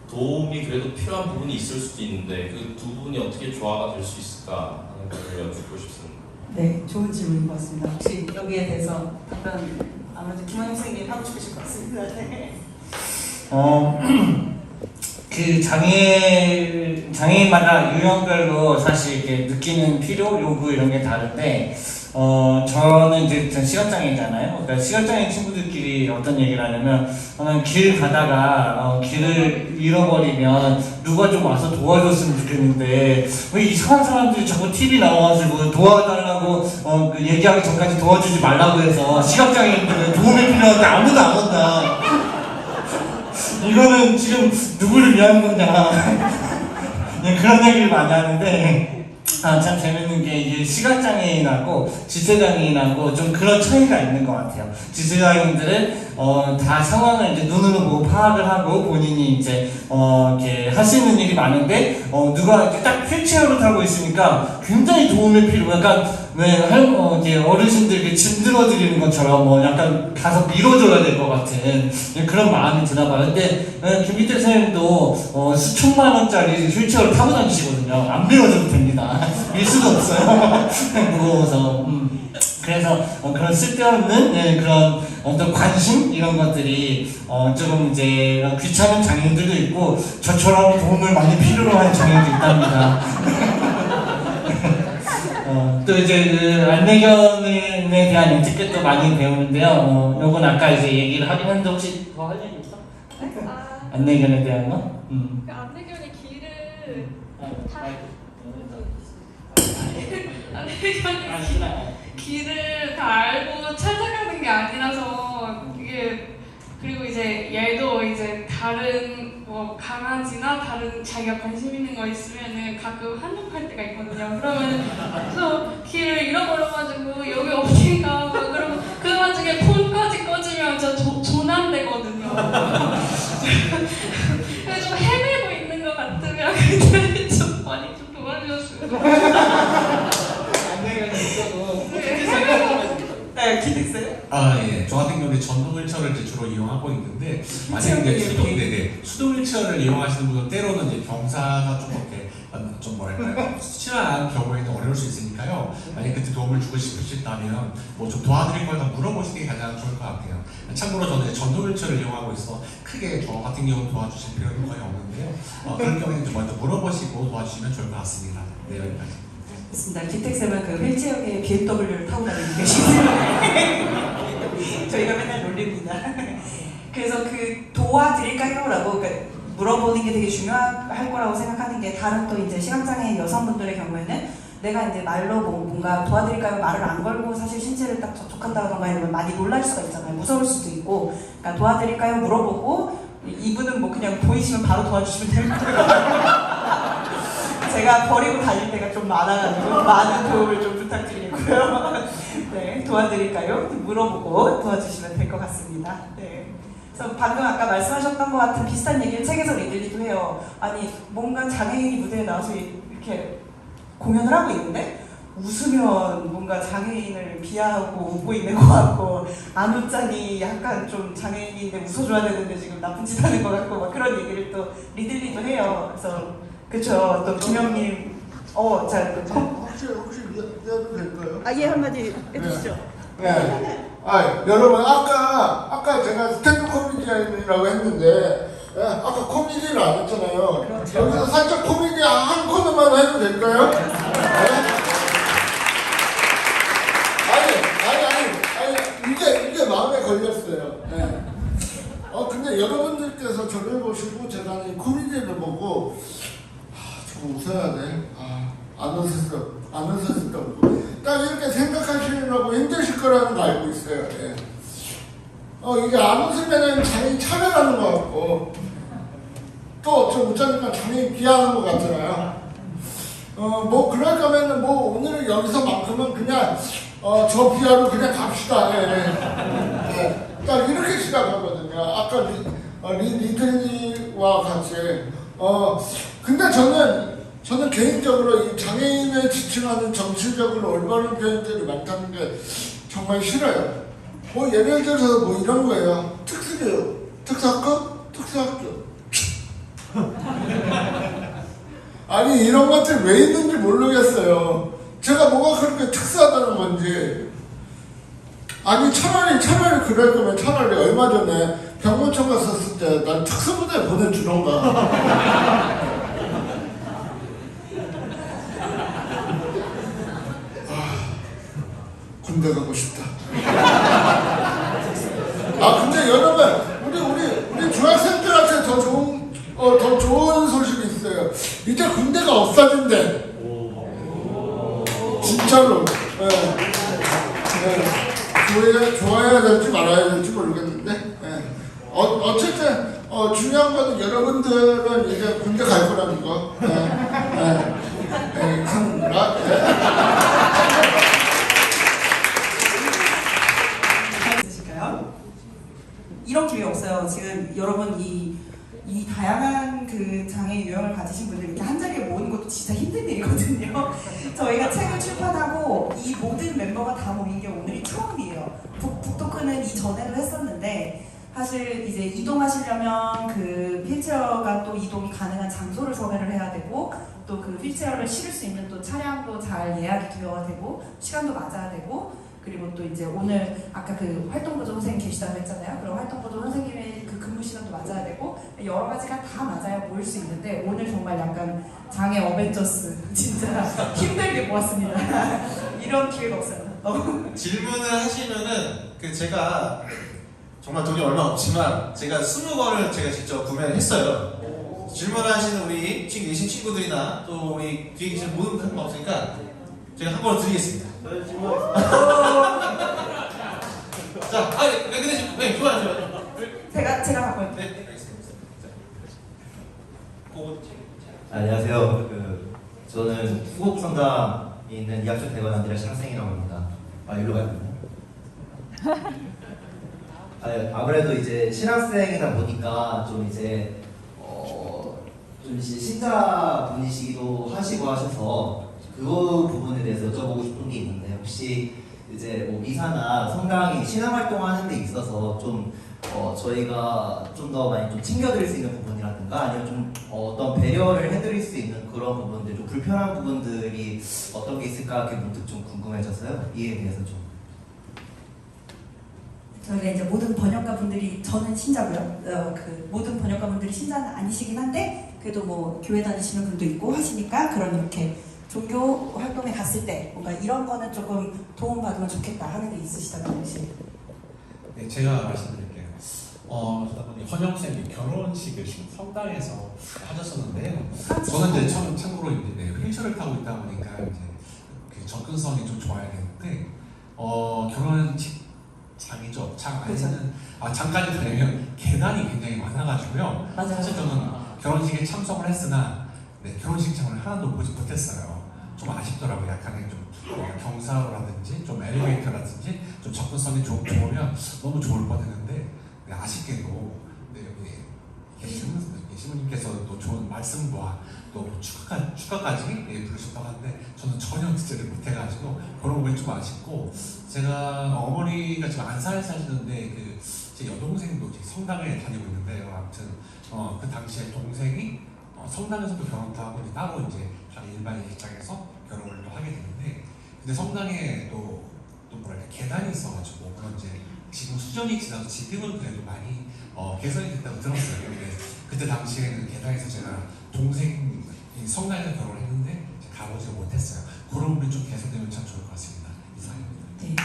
도움이 그래도 필요한 부분이 있을 수도 있는데 그 두 부분이 어떻게 조화가 될 수 있을까 하는 걸 여쭙고 싶습니다. 네, 좋은 질문인 것 같습니다. 혹시 여기에 대해서 답변 아무래도 김원영 선생님 하고 싶으실 것 같습니다. 네. 그 장애인마다 유형별로 사실 이렇게 느끼는 필요, 요구 이런 게 다른데, 저는 이제 전 시각장애잖아요. 그러니까 시각장애 친구들끼리 어떤 얘기를 하냐면, 저는 길 가다가 길을 잃어버리면 누가 좀 와서 도와줬으면 좋겠는데 왜 이상한 사람들이 자꾸 TV 나와가지고 도와달라고 얘기하기 전까지 도와주지 말라고 해서 시각장애인들은 도움이 필요한데 아무도 안 온다. 이거는 지금 누구를 위한 거냐. 네, 그런 얘기를 많이 하는데 참 재밌는 게 이게 시각장애인하고 지체장애인하고 좀 그런 차이가 있는 것 같아요. 지체장애인들은 다 상황을 이제 눈으로 보고 파악을 하고 본인이 이제 이렇게 할 수 있는 일이 많은데 누가 이렇게 딱 휠체어를 타고 있으니까 굉장히 도움이 필요해. 약간 왜 이렇게 어르신들 이렇게 짐 들어드리는 것처럼 뭐 약간 가서 밀어줘야 될 것 같은 그런 마음이 드나 봐요. 근데 김기태 선생님도 수천만 원짜리 휠체어를 타고 다니시거든요. 안 밀어줘도 됩니다. 밀 수가 없어요. 무거워서. 그래서 그런 쓸데없는 그런 어떤 관심 이런 것들이 조금 이제 귀찮은 장애인들도 있고 저처럼 도움을 많이 필요로 하는 장애인도 있답니다. 또 이제 그 안내견에 대한 에티켓도 많이 배우는데요. 요건 아까 이제 얘기를 하긴 했는데 혹시 더 할 얘기 있어? 안내견에 대한 거? 그 안내견이 길을 길을 다 알고 찾아가는 게 아니라서 이게 그리고 이제 얘도 이제 다른 뭐 강아지나 다른 자기가 관심 있는 거 있으면은 가끔 한눈팔 때가 있거든요. 그러면 또 길을 잃어버려가지고 여기 어딘가 그러면 그 와중에 폰까지 꺼지면 진짜 조난되거든요. 그래서 좀 헤매고 있는 것 같으면 그때 좀 많이 좀 도와주셨어요. 네, 기특세요? 예. 저 같은 경우는 전동 휠체어를 이제 주로 이용하고 있는데 만약에 수동 휠체어를 이용하시는 분은 때로는 이제 경사가 좀 이렇게 좀 뭐랄까요 심한 경우에는 어려울 수 있으니까요. 만약 그때 도움을 주고 싶으시다면 뭐 좀 도와드릴 거니까 물어보시는 게 가장 좋을 것 같아요. 참고로 저는 이제 전동 휠체어를 이용하고 있어 크게 저 같은 경우는 도와주실 필요는 거의 없는데요. 그런 경우에는 좀 먼저 물어보시고 도와주시면 좋을 것 같습니다. 네, 여기까지. 맞습니다. 기택쌤은 그 휠체어계 BMW를 타고 다니고 계시네요. 저희가 맨날 놀립니다. 그래서 그 도와드릴까요? 라고 물어보는 게 되게 중요할 거라고 생각하는 게 다른 또 이제 시각장애인 여성분들의 경우에는 내가 이제 말로 뭔가 도와드릴까요? 말을 안 걸고 사실 신체를 딱 접촉한다던가 이러면 많이 놀랄 수가 있잖아요. 무서울 수도 있고. 그러니까 도와드릴까요? 물어보고 이분은 뭐 그냥 보이시면 바로 도와주시면 될 거예요. 제가 버리고 다닐 때가 좀 많아가지고 많은 도움을 좀 부탁드리고요. 네, 도와드릴까요? 물어보고 도와주시면 될 것 같습니다. 네. 그래서 방금 아까 말씀하셨던 것 같은 비슷한 얘기를 책에서 리들리도 해요. 아니 뭔가 장애인이 무대에 나와서 이렇게 공연을 하고 있는데 웃으면 뭔가 장애인을 비하하고 웃고 있는 것 같고 안 웃자니 약간 좀 장애인인데 웃어줘야 되는데 지금 나쁜 짓 하는 것 같고 막 그런 얘기를 또 리들리도 해요. 그래서 그쵸. 또 김영님, 잘 혹시 이해도 될까요? 예, 한마디 해주시죠. 네. 여러분 아까 제가 스탠드 코미디언이라고 했는데 아까 코미디를 안 했잖아요. 그렇죠. 여기서 살짝 코미디 한 코너만 해도 될까요? 네? 아니 이게 마음에 걸렸어요. 네. 근데 여러분들께서 저를 보시고 제가 이 코미디를 보고 좀 웃어야 돼. 안 웃었을 때 없고. 딱 이렇게 생각하시려고 힘드실 거라는 거 알고 있어요. 예. 이게 안 웃으면 장애인 차별하는 것 같고, 또 좀 웃자니까 장애인 비하하는 것 같잖아요. 뭐, 그럴 거면은 뭐, 오늘 여기서만큼은 그냥, 저 비하로 그냥 갑시다. 예. 딱 이렇게 시작하거든요. 아까 리틀리와 같이. 근데 저는 개인적으로 이 장애인을 지칭하는 정치적으로 올바른 표현들이 많다는 게 정말 싫어요. 뭐 예를 들어서 뭐 이런 거예요. 특수교육, 특수학급, 특수학교. 아니 이런 것들 왜 있는지 모르겠어요. 제가 뭐가 그렇게 특수하다는 건지. 아니 차라리 그럴 거면 차라리 얼마 전에 병무청 갔었을 때 난 특수부대 보내주던가. 군대 가고 싶다. 근데 여러분 우리 중학생들한테 더 좋은 소식이 있어요. 이제 군대가 없어진대. 진짜로. 좋아해야 될지 말아야 될지 모르겠는데. 어쨌든 중요한 거는 여러분들은 이제 군대 갈 거라는 거. 한가. 이런 기회 없어요. 지금 여러분 이 다양한 그 장애 유형을 가지신 분들 이렇게 한 자리에 모으는 것도 진짜 힘든 일이거든요. 저희가 책을 출판하고 이 모든 멤버가 다 모인 게 오늘이 처음이에요. 북토크는 이전에도 했었는데 사실 이제 이동하시려면 그 휠체어가 또 이동이 가능한 장소를 섭외를 해야 되고 또 그 휠체어를 실을 수 있는 또 차량도 잘 예약이 되어야 되고 시간도 맞아야 되고 그리고 또 이제 오늘 아까 그 활동보조 선생님 계시다고 했잖아요. 그럼 활동보조 선생님의 그 근무 시간도 맞아야 되고 여러 가지가 다 맞아야 모일 수 있는데 오늘 정말 약간 장애 어벤져스 진짜 힘들게 모았습니다. 이런 기회가 없어요. 질문을 하시면은 그 제가 정말 돈이 얼마 없지만 제가 20권을 제가 직접 구매를 했어요. 질문을 하시는 우리 지금 계신 친구들이나 또 우리 뒤에 계신 모든 분들 없으니까 제가 한 권을 드리겠습니다. 자, 근데 지금 네, 좋아요. 제가 갖고 있는. 네, 알겠습니다. 안녕하세요. 저는 후곡 성당에 있는 이학년 대관 안드레아스 학생이라고 합니다. 일로 가야 되나요? 아무래도 이제 신학생이다 보니까 좀 이제 신자분이시기도 하시고 하셔서 그 부분에 대해서 여쭤보고 싶은 게 있는데 혹시 이제 뭐 미사나 성당이 신앙 활동하는 데 있어서 좀 저희가 좀 더 많이 좀 챙겨드릴 수 있는 부분이라든가 아니면 좀 어떤 배려를 해드릴 수 있는 그런 부분들, 좀 불편한 부분들이 어떤 게 있을까 그게 문득 좀 궁금해져서요. 이에 대해서 좀. 저희가 이제 모든 번역가 분들이 저는 신자고요. 그 모든 번역가 분들이 신자는 아니시긴 한데 그래도 뭐 교회 다니시는 분도 있고 하시니까 그런 이렇게 종교 활동에 갔을 때 뭔가 이런 거는 조금 도움 받으면 좋겠다 하는 게 있으시다면 혹시? 네, 제가 말씀드릴게요. 헌영쌤이 결혼식을 지금 성당에서 하셨었는데요. 저는 이제 참고로 이제 휠체어를 타고 있다 보니까 이제 그 접근성이 좀 좋아야 되는데 결혼식 장이죠. 장 안에는 장까지 가려면 계단이 굉장히 많아가지고요. 맞아요. 사실 저는 결혼식에 참석을 했으나 결혼식장을 하나도 보지 못했어요. 좀 아쉽더라고요. 약간의 좀 경사로라든지 좀 엘리베이터라든지 좀 접근성이 좋으면 너무 좋을 뻔했는데 아쉽게도 여기 신부님께서 또 좋은 말씀과 또 축가까지 부르셨다고 하는데 저는 전혀 듣지를 못해가지고 그런 부분이 좀 아쉽고 제가 어머니가 지금 안산에 사시는데 제 여동생도 성당에 다니고 있는데요. 아무튼 그 당시에 동생이 성당에서도 결혼도 하고 따로 이제 일반인 직장에서 결혼을 또 하게 되는데 근데 성당에 또 뭐랄까 계단이 있어가지고 그런 이제 지금 수전이 지나서 지금은 그래도 많이 개선이 됐다고 들었어요. 근데 그때 당시에는 계단에서 제가 동생이 성당에서 결혼을 했는데 가보지 못했어요. 그런 부분이 좀 개선되면 참 좋을 것 같습니다. 이상입니다. 네.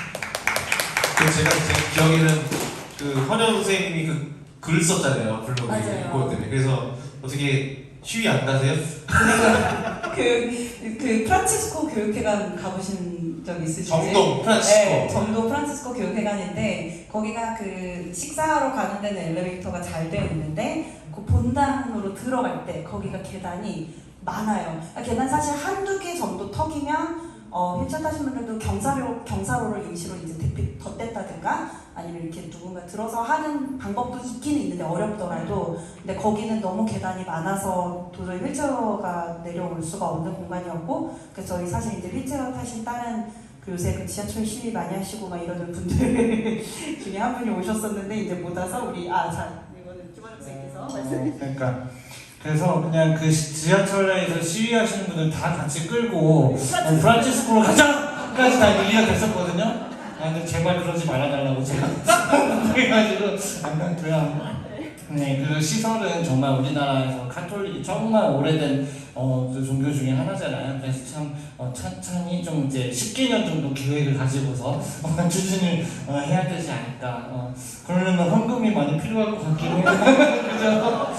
제 기억에는 그 헌영 선생님이 글 썼잖아요. 블로그에 맞아요. 그것 때문에. 그래서 어떻게 시위 안 가세요? 그 프란치스코 교육회관 가보신 적 있으신지? 정동 프란치스코. 네, 정동 프란치스코 교육회관인데 거기가 그 식사하러 가는 데는 엘리베이터가 잘 되어 있는데 그 본당으로 들어갈 때 거기가 계단이 많아요. 계단 사실 한두 개 정도 턱이면 휠체어 타신 분들도 경사로를 임시로 이제 덧댔다든가 아니면 이렇게 누군가 들어서 하는 방법도 있기는 있는데 어렵더라도 근데 거기는 너무 계단이 많아서 도저히 휠체어가 내려올 수가 없는 공간이었고 그래서 저희 사실 이제 휠체어 타신 다른 요새 그 지하철 시위 많이 하시고 막 이러는 분들 중에 한 분이 오셨었는데 이제 못 와서 우리 이거는 김원혁 선생님께서 말씀해 그러니까 그래서 그냥 그 지하철에서 시위하시는 분들 다 같이 끌고 프란치스코로 가자까지 다 얘기가 됐었거든요. 근데 제발 그러지 말아달라고 제가 그래가지고 약간 네, 그 시설은 정말 우리나라에서 카톨릭이 정말 오래된 그 종교 중에 하나잖아요. 그래서 참 찬찬히 좀 이제 10개년 정도 계획을 가지고서 추진을 해야 되지 않을까. 그러려면 헌금이 많이 필요할 것 같긴 해요. 그죠?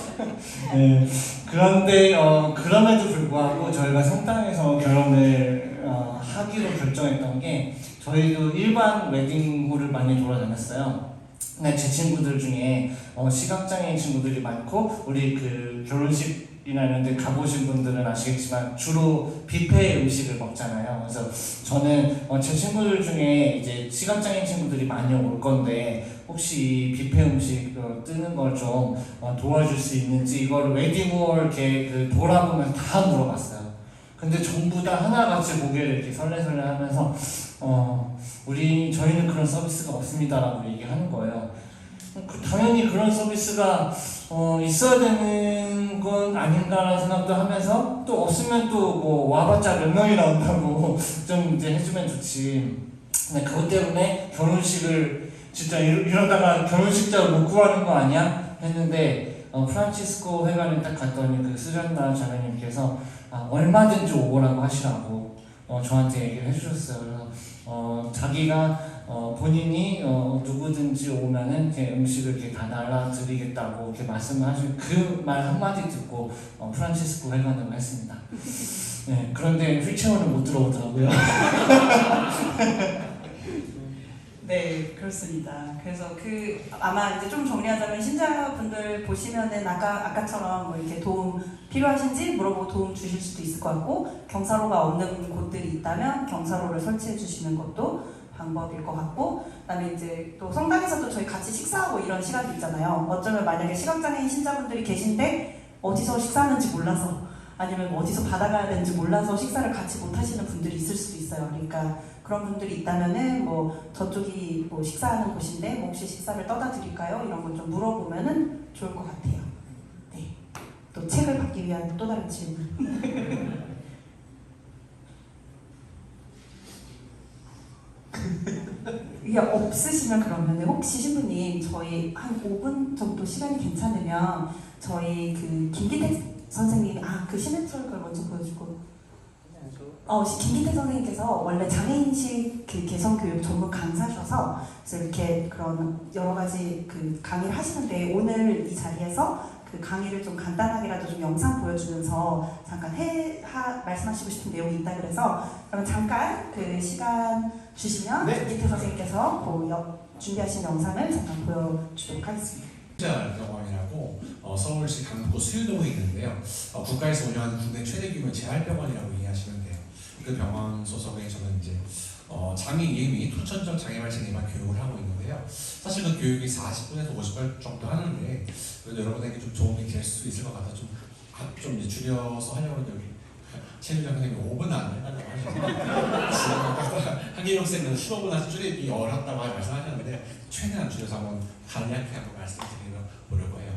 네. 그런데 그럼에도 불구하고 저희가 성당에서 결혼을 하기로 결정했던 게 저희도 일반 웨딩홀을 많이 돌아다녔어요. 네, 제 친구들 중에 시각장애인 친구들이 많고 우리 그 결혼식이나 이런 데 가보신 분들은 아시겠지만 주로 뷔페 음식을 먹잖아요. 그래서 저는 제 친구들 중에 이제 시각장애인 친구들이 많이 올 건데 혹시 뷔페 음식 뜨는 걸 좀 도와줄 수 있는지 이걸 웨딩홀 이렇게 그 돌아보면 다 물어봤어요. 근데 전부 다 하나같이 고개를 이렇게 설레설레 하면서 저희는 그런 서비스가 없습니다라고 얘기하는 거예요. 당연히 그런 서비스가 있어야 되는 건 아닌가라는 생각도 하면서 또 없으면 또 뭐 와봤자 몇 명이 나온다고 좀 이제 해주면 좋지. 근데 그것 때문에 결혼식을 진짜 이러다가 결혼식장을 못 구하는 거 아니야? 했는데 프란치스코 회관에 딱 갔더니 그 수잔나 자매님께서 얼마든지 오라고 하시라고 저한테 얘기를 해주셨어요. 그래서 자기가 본인이 누구든지 오면은 이렇게 음식을 이렇게 다 날라드리겠다고 이렇게 말씀을 하시고 그 말 한마디 듣고 프란치스코 회관으로 했습니다. 네, 그런데 휠체어는 못 들어오더라고요. 네, 그렇습니다. 그래서 아마 이제 좀 정리하자면 신자분들 보시면은 아까처럼 뭐 이렇게 도움 필요하신지 물어보고 도움 주실 수도 있을 것 같고, 경사로가 없는 곳들이 있다면 경사로를 설치해 주시는 것도 방법일 것 같고, 그다음에 이제 또 성당에서도 저희 같이 식사하고 이런 시간도 있잖아요. 어쩌면 만약에 시각장애인 신자분들이 계신데 어디서 식사하는지 몰라서, 아니면 어디서 받아가야 되는지 몰라서 식사를 같이 못 하시는 분들이 있을 수도 있어요. 그러니까 그런 분들이 있다면은 뭐 저쪽이 뭐 식사하는 곳인데 뭐 혹시 식사를 떠다 드릴까요? 이런 걸 좀 물어보면은 좋을 것 같아요. 네. 또 책을 받기 위한 또 다른 질문. 이게 없으시면 그러면 혹시 신부님 저희 한 5분 정도 시간이 괜찮으면 저희 그 김기택 선생님 그 시멘트를 먼저 보여주고 김기택 선생님께서 원래 장애인식 그 개성교육 전문 강사셔서 그래서 이렇게 그런 여러 가지 그 강의를 하시는데 오늘 이 자리에서 그 강의를 좀 간단하게라도 좀 영상 보여주면서 잠깐 말씀하시고 싶은 내용이 있다 그래서 그러면 잠깐 그 시간 주시면 김기택 선생님께서 준비하신 영상을 잠깐 보여주도록 하겠습니다. 병원이라고 서울시 강북구 수유동에 있는데요. 국가에서 운영하는 국내 최대 규모 재활병원이라고 이해하시면 돼요. 그 병원 소속에 저는 이제 장애 이해 및 후천적 장애 발생 예방 교육을 하고 있는데요. 사실 그 교육이 40분에서 50분 정도 하는데 그래도 여러분에게 좀 도움이 될 수 있을 것 같아 좀 이제 줄여서 하려고 여기 최유정 선생님이 5분 안에 하려고 하셔서 한기용 쌤은 15분 안에 줄이기 어렵다고 말씀하셨는데 최대한 줄여서 한번 간략하게 한번 말씀드리려고 해요.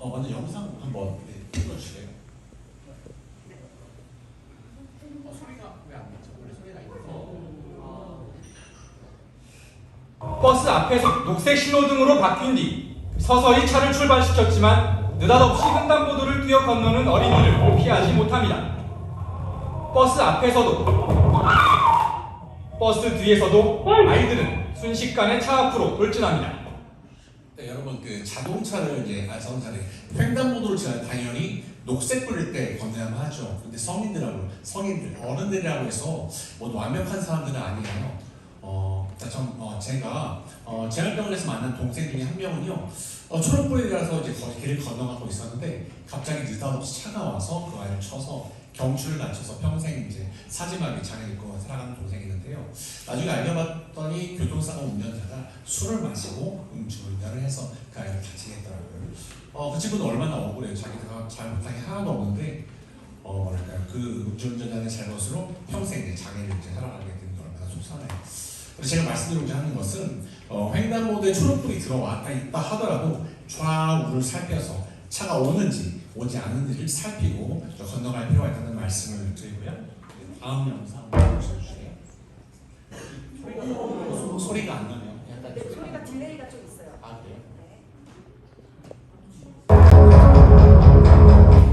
먼저 영상 한번 틀어주실래요? 소리가 왜 안 나죠? 원래 소리가 있어서. 버스 앞에서 녹색 신호등으로 바뀐 뒤 서서히 차를 출발시켰지만 느닷없이 횡단보도를 뛰어 건너는 어린이를 피하지 못합니다. 버스 앞에서도 버스 뒤에서도 아이들은 순식간에 차 앞으로 돌진합니다. 네, 여러분 그 자동차를 횡단보도를 지나면 당연히 녹색불일 때 건너야만 하죠. 근데 성인들, 어른들이라고 해서 모두 완벽한 사람들은 아니에요. 제가 재활병원에서 만난 동생 중에 한 명은요, 초록불이라서 이제 길을 건너가고 있었는데 갑자기 느닷없이 차가 와서 그 아이를 쳐서 경추를 다쳐서 평생 이제 사지마비 장애를 입고 살아가는 동생이 있는데요. 나중에 알려봤더니 교통사고 운전자가 술을 마시고 음주운전을 해서 그 아이를 다치게 했더라고요. 그 친구는 얼마나 억울해요. 자기가 잘못한 게 하나도 없는데 그 음주운전자의 잘못으로 평생 이제 장애를 이제 살아가게 되는 게 얼마나 속상해요. 그래서 제가 말씀드리고자 하는 것은 횡단보도에 초록불이 들어왔다 있다 하더라도 좌우를 살펴서 차가 오지 않는지를 살피고 건너갈 필요가 있다는 말씀을 드리고요. 다음 영상 보여주실래요? 소리가 안 나네요. 약간 소리가 딜레이가 좀 있어요. 그래요?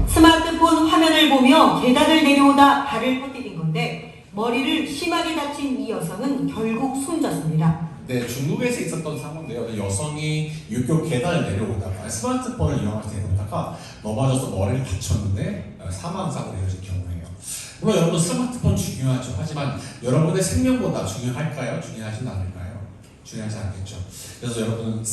스마트폰 화면을 보며 계단을 내려오다 발을 뻗디딘 건데 머리를 심하게 다친 이 여성은 결국 숨졌습니다. 네, 중국에서 있었던 사고인데요. 여성이 유교 계단을 내려오다가 스마트폰을 이용해서 내려오다가 넘어져서 머리를 다쳤는데 사망사고로 이어진 경우예요. 물론 여러분 스마트폰 중요하죠. 하지만 여러분의 생명보다 중요할까요? 중요하진 않을까요? 중요하지 않겠죠. 그래서 여러분은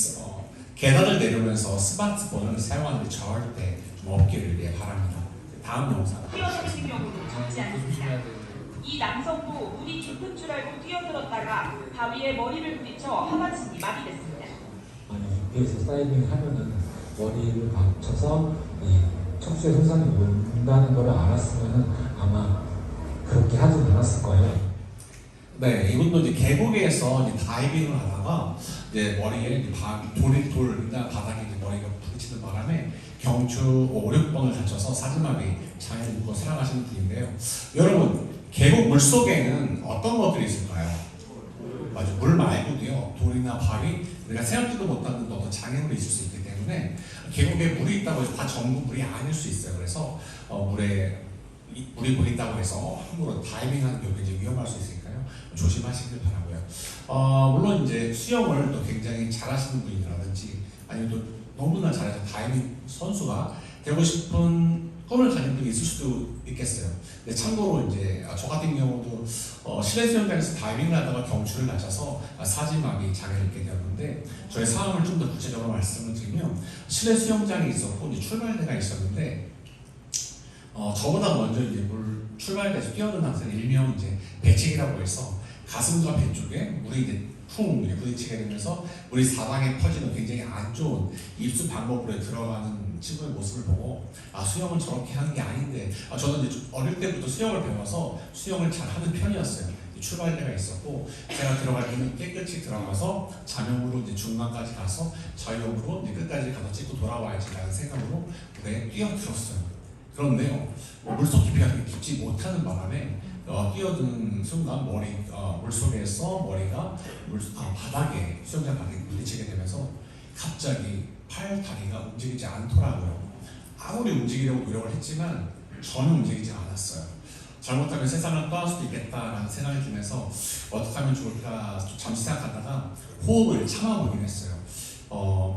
계단을 내려오면서 스마트폰을 사용하는 게 절대 좀 없기를 바랍니다. 다음 영상. 뛰어내리는 경우도 적지 않습니다. 이 남성도 물이 깊은 줄 알고 뛰어들었다가 바위에 머리를 부딪혀 하반신이 마비됐습니다. 여기서 다이빙 하면은 머리를 다쳐서 척추에 손상이 온다는 걸 알았으면 아마 그렇게 하진 않았을 거예요. 네, 이분도 이제 계곡에서 이제 다이빙을 하다가 이제 머리에 돌이나 바닥에 이제 머리가 부딪히는 바람에 경추 5, 6번을 다쳐서 사지마비 장애를 입고 살아가시는 분인데요. 여러분, 계곡 물속에는 어떤 것들이 있을까요? 맞아, 물 말고도요, 돌이나 바위, 내가 생각지도 못하는 어떤 장애물이 있을 수 있기 때문에 계곡에 물이 있다고 해서 다 전부 물이 아닐 수 있어요. 그래서 물이 있다고 해서 함부로 다이빙하는 게 굉장히 위험할 수 있으니까요. 조심하시길 바라고요. 물론 이제 수영을 또 굉장히 잘하시는 분이라든지 아니면 또 너무나 잘해서 다이빙 선수가 되고 싶은 꿈을 가진 분이 있을 수도 있겠어요. 근데 참고로 이제 저 같은 경우도 실내 수영장에서 다이빙을 하다가 경추를 낮아서 사지마비 장애를 입게 되었는데 저의 상황을 좀 더 구체적으로 말씀을 드리면 실내 수영장이 있었고 이제 출발대가 있었는데 저보다 먼저 이제 물 출발대에서 뛰어든 학생이 일명 이제 배치기라고 해서 가슴과 배 쪽에 물이 이제 쿵 부딪히게 되면서 물이 사방에 퍼지는 굉장히 안 좋은 입수 방법으로 들어가는 친구의 모습을 보고 수영은 저렇게 하는 게 아닌데 저는 이제 어릴 때부터 수영을 배워서 수영을 잘 하는 편이었어요. 출발대가 있었고 제가 들어갈 때는 깨끗이 들어가서 자명으로 이제 중간까지 가서 자유형으로 이제 끝까지 가서 찍고 돌아와야지라는 생각으로 물에 뛰어들었어요. 그런데요, 물속 깊이가 그렇게 깊지 못하는 바람에 뛰어드는 순간 물속에서 머리가 바닥에 수영장 바닥에 부딪히게 되면서 갑자기 팔, 다리가 움직이지 않더라고요. 아무리 움직이려고 노력을 했지만 저는 움직이지 않았어요. 잘못하면 세상을 떠날 수도 있겠다라는 생각이 들면서 어떻게 하면 좋을까 잠시 생각하다가 호흡을 참아보긴 했어요.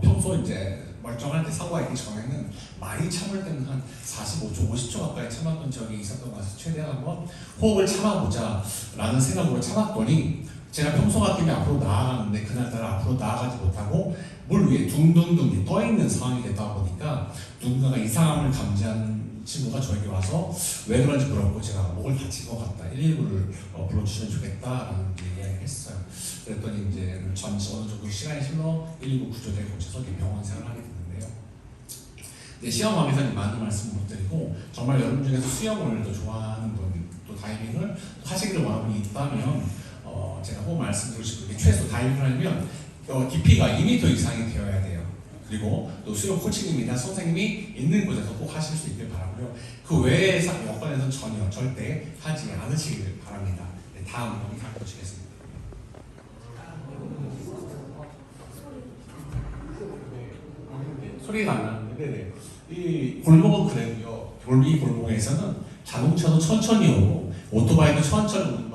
평소 이제 멀쩡할 때 사고가 있기 전에는 많이 참을 때는 한 45초, 50초 가까이 참았던 적이 있었던 것 같아서 최대한 한번 호흡을 참아보자 라는 생각으로 참았더니 제가 평소 같으면 앞으로 나아가는데 그날따라 앞으로 나아가지 못하고 물 위에 둥둥둥 떠있는 상황이 되다 보니까 누군가가 이상함을 감지한 친구가 저에게 와서 왜 그런지 물었고 제가 목을 다친 것 같다, 119를 불러주시면 좋겠다라는 이야기를 했어요. 그랬더니 이제 잠시 어느 정도 시간이 흘러 119 구조대에 거쳐서 병원 생활을 하게 됐는데요. 시험왕에서 많은 말씀 못 드리고 정말 여러분 중에서 수영을 더 좋아하는 분, 또 다이빙을 하시기를 원하는 분이 있다면 제가 꼭 말씀드리고 싶은 게 최소 다이빙을 하려면 깊이가 2m 이상이 되어야 돼요. 그리고 또 수영 코치님이나 선생님이 있는 곳에서 꼭 하실 수 있길 바라고요. 그 외의 여건에서는 전혀 절대 하지 않으시길 바랍니다. 다음 영상 보시겠습니다. 소리가 안 나는데 이 골목은 그래도요. 이 골목에서는 자동차도 천천히 오고 오토바이도 천천히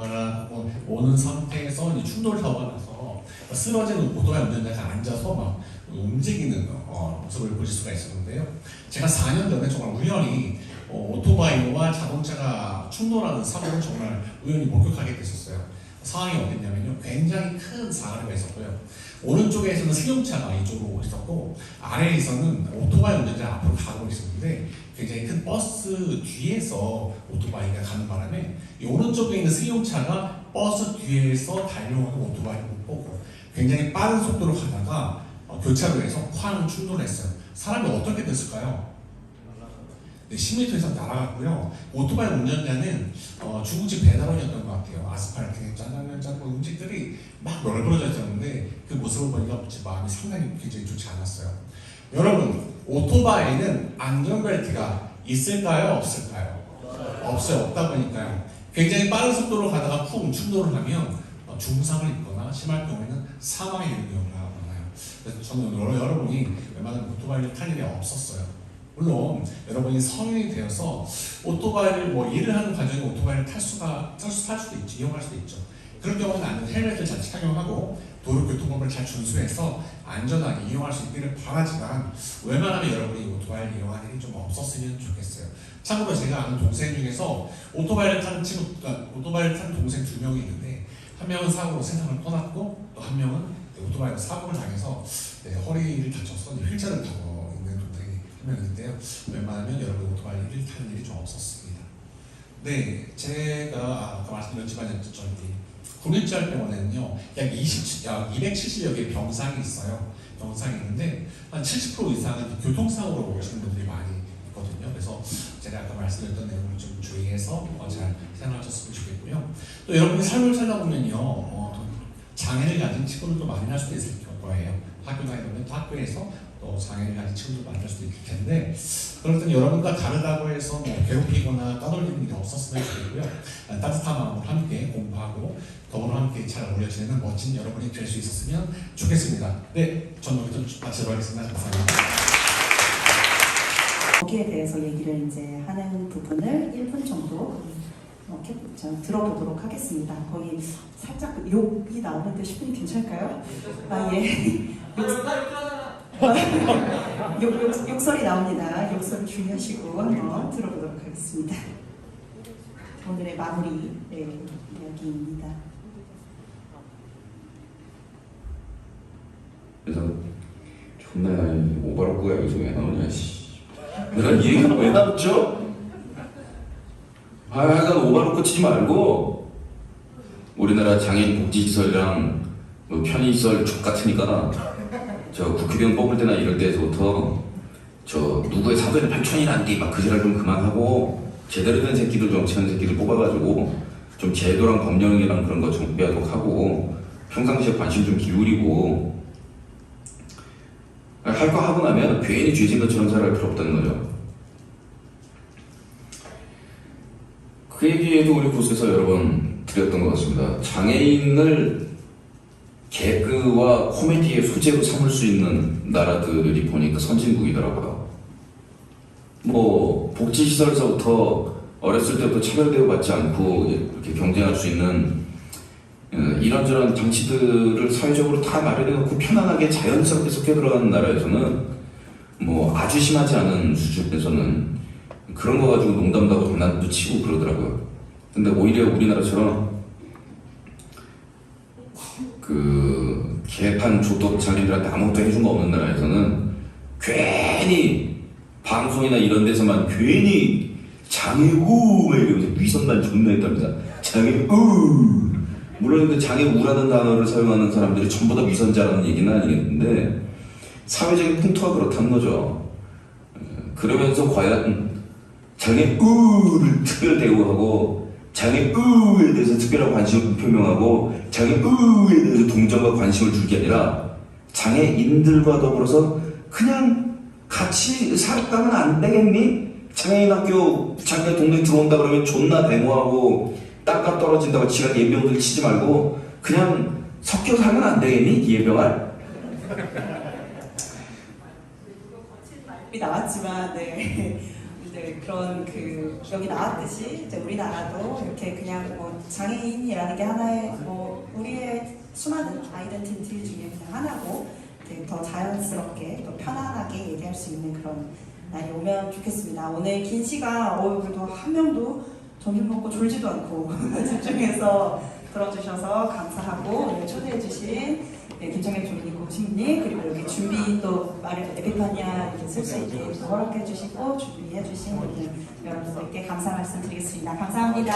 오는 상태에서 이제 충돌 사고가 나서 쓰러지는 오토바이 운전자가 앉아서 막 움직이는 모습을 보실 수가 있었는데요. 제가 4년 전에 정말 우연히 오토바이와 자동차가 충돌하는 사고를 정말 우연히 목격하게 됐었어요. 상황이 어땠냐면요. 굉장히 큰 사고가 있었고요. 오른쪽에서는 승용차가 이쪽으로 오고 있었고 아래에서는 오토바이 운전자가 앞으로 가고 있었는데 굉장히 큰 버스 뒤에서 오토바이가 가는 바람에 이 오른쪽에 있는 승용차가 버스 뒤에서 달려오는 오토바이를 못 보고 굉장히 빠른 속도로 가다가 교차로에서 쾅 충돌했어요. 사람이 어떻게 됐을까요? 10m 이상 날아갔고요. 오토바이 운전자는 중국집 배달원이었던 것 같아요. 아스팔트에 짠짠짠 음식들이 막 널브러져 있었는데 그 모습을 보니까 제 마음이 상당히 굉장히 좋지 않았어요. 여러분, 오토바이는 안전벨트가 있을까요? 없을까요? 없어요. 없다 보니까요. 굉장히 빠른 속도로 가다가 쿵 충돌을 하면 중상을 입거나 심할 경우에는 사망에 이르는 경우가 많아요. 그래서 저는 여러분이 웬만하면 오토바이를 탈 일이 없었어요. 물론 여러분이 성인이 되어서 오토바이를 일을 하는 과정에 오토바이를 탈 수도 있죠. 이용할 수도 있죠. 그런 경우는 헬멧을 잘 착용하고 도로교통법을 잘 준수해서 안전하게 이용할 수 있기를 바라지만 웬만하면 여러분이 오토바이를 이용하는 일이 좀 없었으면 좋겠어요. 참고로 제가 아는 동생 중에서 오토바이를 타는 동생 2명이 있는데 한 명은 사고로 세상을 떠났고 또 한 명은 오토바이로 사고를 당해서 허리를 다쳐서 휠체어를 타고 한 명인데요. 웬만하면 여러분 오토바이를 타는 일이 좀 없었습니다. 네, 제가 아까 말씀드렸지만 저희 국립재활병원에는요 약 270여 개의 병상이 있어요. 병상이 있는데 한 70% 이상은 교통사고로 오시는 분들이 많이 있거든요. 그래서 제가 아까 말씀드렸던 내용을 좀 주의해서 잘 생각하셨으면 좋겠고요. 또 여러분이 삶을 살다 보면요 장애를 가진 친구들도 만날 수도 있을 거예요. 학교 다니면 또 학교에서 또 장애를 가진 친구들 만날 수도 있을 텐데 그럴 땐 여러분과 다르다고 해서 뭐 괴롭히거나 떠돌리는 일이 없었으면 좋겠고요. 따뜻한 마음으로 함께 공부하고 더불어 함께 잘 어울려 지내는 멋진 여러분이 될 수 있었으면 좋겠습니다. 네, 저는 여기 좀 마치도록 하겠습니다. 감사합니다. 거기에 대해서 얘기를 이제 하는 부분을 1분 정도 이렇게 들어보도록 하겠습니다. 거기 살짝 욕이 나오는데 10분이 괜찮을까요? 아 예. 욕설이 나옵니다. 욕설 주의하시고 한번 들어보도록 하겠습니다. 오늘의 마무리 이야기입니다. 그래서 존나 오바로크가 여기서 왜 나오냐 씨. 내가 이 얘기가 왜 나왔죠? 하여간 오바로크 치지 말고 우리나라 장애인 복지시설이랑 뭐 편의시설 족같으니까 저 국회의원 뽑을 때나 이럴 때부터 저 누구의 사전에 8천이란디 막 그 지랄 좀 그만하고 제대로 된 새끼들 정치하는 새끼들 뽑아가지고 좀 제도랑 법령이랑 그런 거 정비하도록 하고 평상시에 관심 좀 기울이고 할 거 하고 나면 괜히 죄진 것처럼 살아갈 필요 없다는 거죠. 그 얘기에도 우리 곳에서 여러 번 드렸던 것 같습니다. 장애인을 개그와 코미디의 소재로 삼을 수 있는 나라들이 보니까 선진국이더라고요. 뭐 복지시설에서부터 어렸을 때부터 차별대우 받지 않고 이렇게 경쟁할 수 있는 이런저런 장치들을 사회적으로 다 마련해 놓고 편안하게 자연스럽게 섞여 들어가는 나라에서는 뭐 아주 심하지 않은 수준에서는 그런 거 가지고 농담도 하고 장난도 치고 그러더라고요. 근데 오히려 우리나라처럼 그 개판 조떡 장애인들한테 아무것도 해준 거 없는 나라에서는 괜히 방송이나 이런 데서만 괜히 장애우 이러면서 위선만 존나 했답니다. 장애우 물론 근데 장애우라는 단어를 사용하는 사람들이 전부 다 위선자라는 얘기는 아니겠는데 사회적인 풍토가 그렇다는 거죠. 그러면서 과연 장애우를 특별 대우하고 장애우에 대해서 특별한 관심을 표명하고 장애우에 대해서 동정과 관심을 줄 게 아니라 장애인들과 더불어서 그냥 같이 살아가면 안 되겠니? 장애인 학교 장애 동네 들어온다 그러면 존나 데모하고 땅값 떨어진다고 지가 예병들 치지 말고 그냥 섞여 살면 안 되겠니? 예병알? 나왔지만 그런 그 기억이 나왔듯이 이제 우리나라도 이렇게 그냥 뭐 장애인이라는 게 하나의 뭐 우리의 수많은 아이덴티티 중에 그냥 하나고 더 자연스럽게 더 편안하게 얘기할 수 있는 그런 날이 오면 좋겠습니다. 오늘 긴 시간 그래도 한 명도 점심 먹고 졸지도 않고 집중해서 들어주셔서 감사하고 오늘 초대해주신 김정현 조리님, 고시민님 그리고 여기 준비 또 에피파니아 쓸 수 있게 허락해주시고 준비해주신 오늘 여러분들께 감사 말씀드리겠습니다. 감사합니다.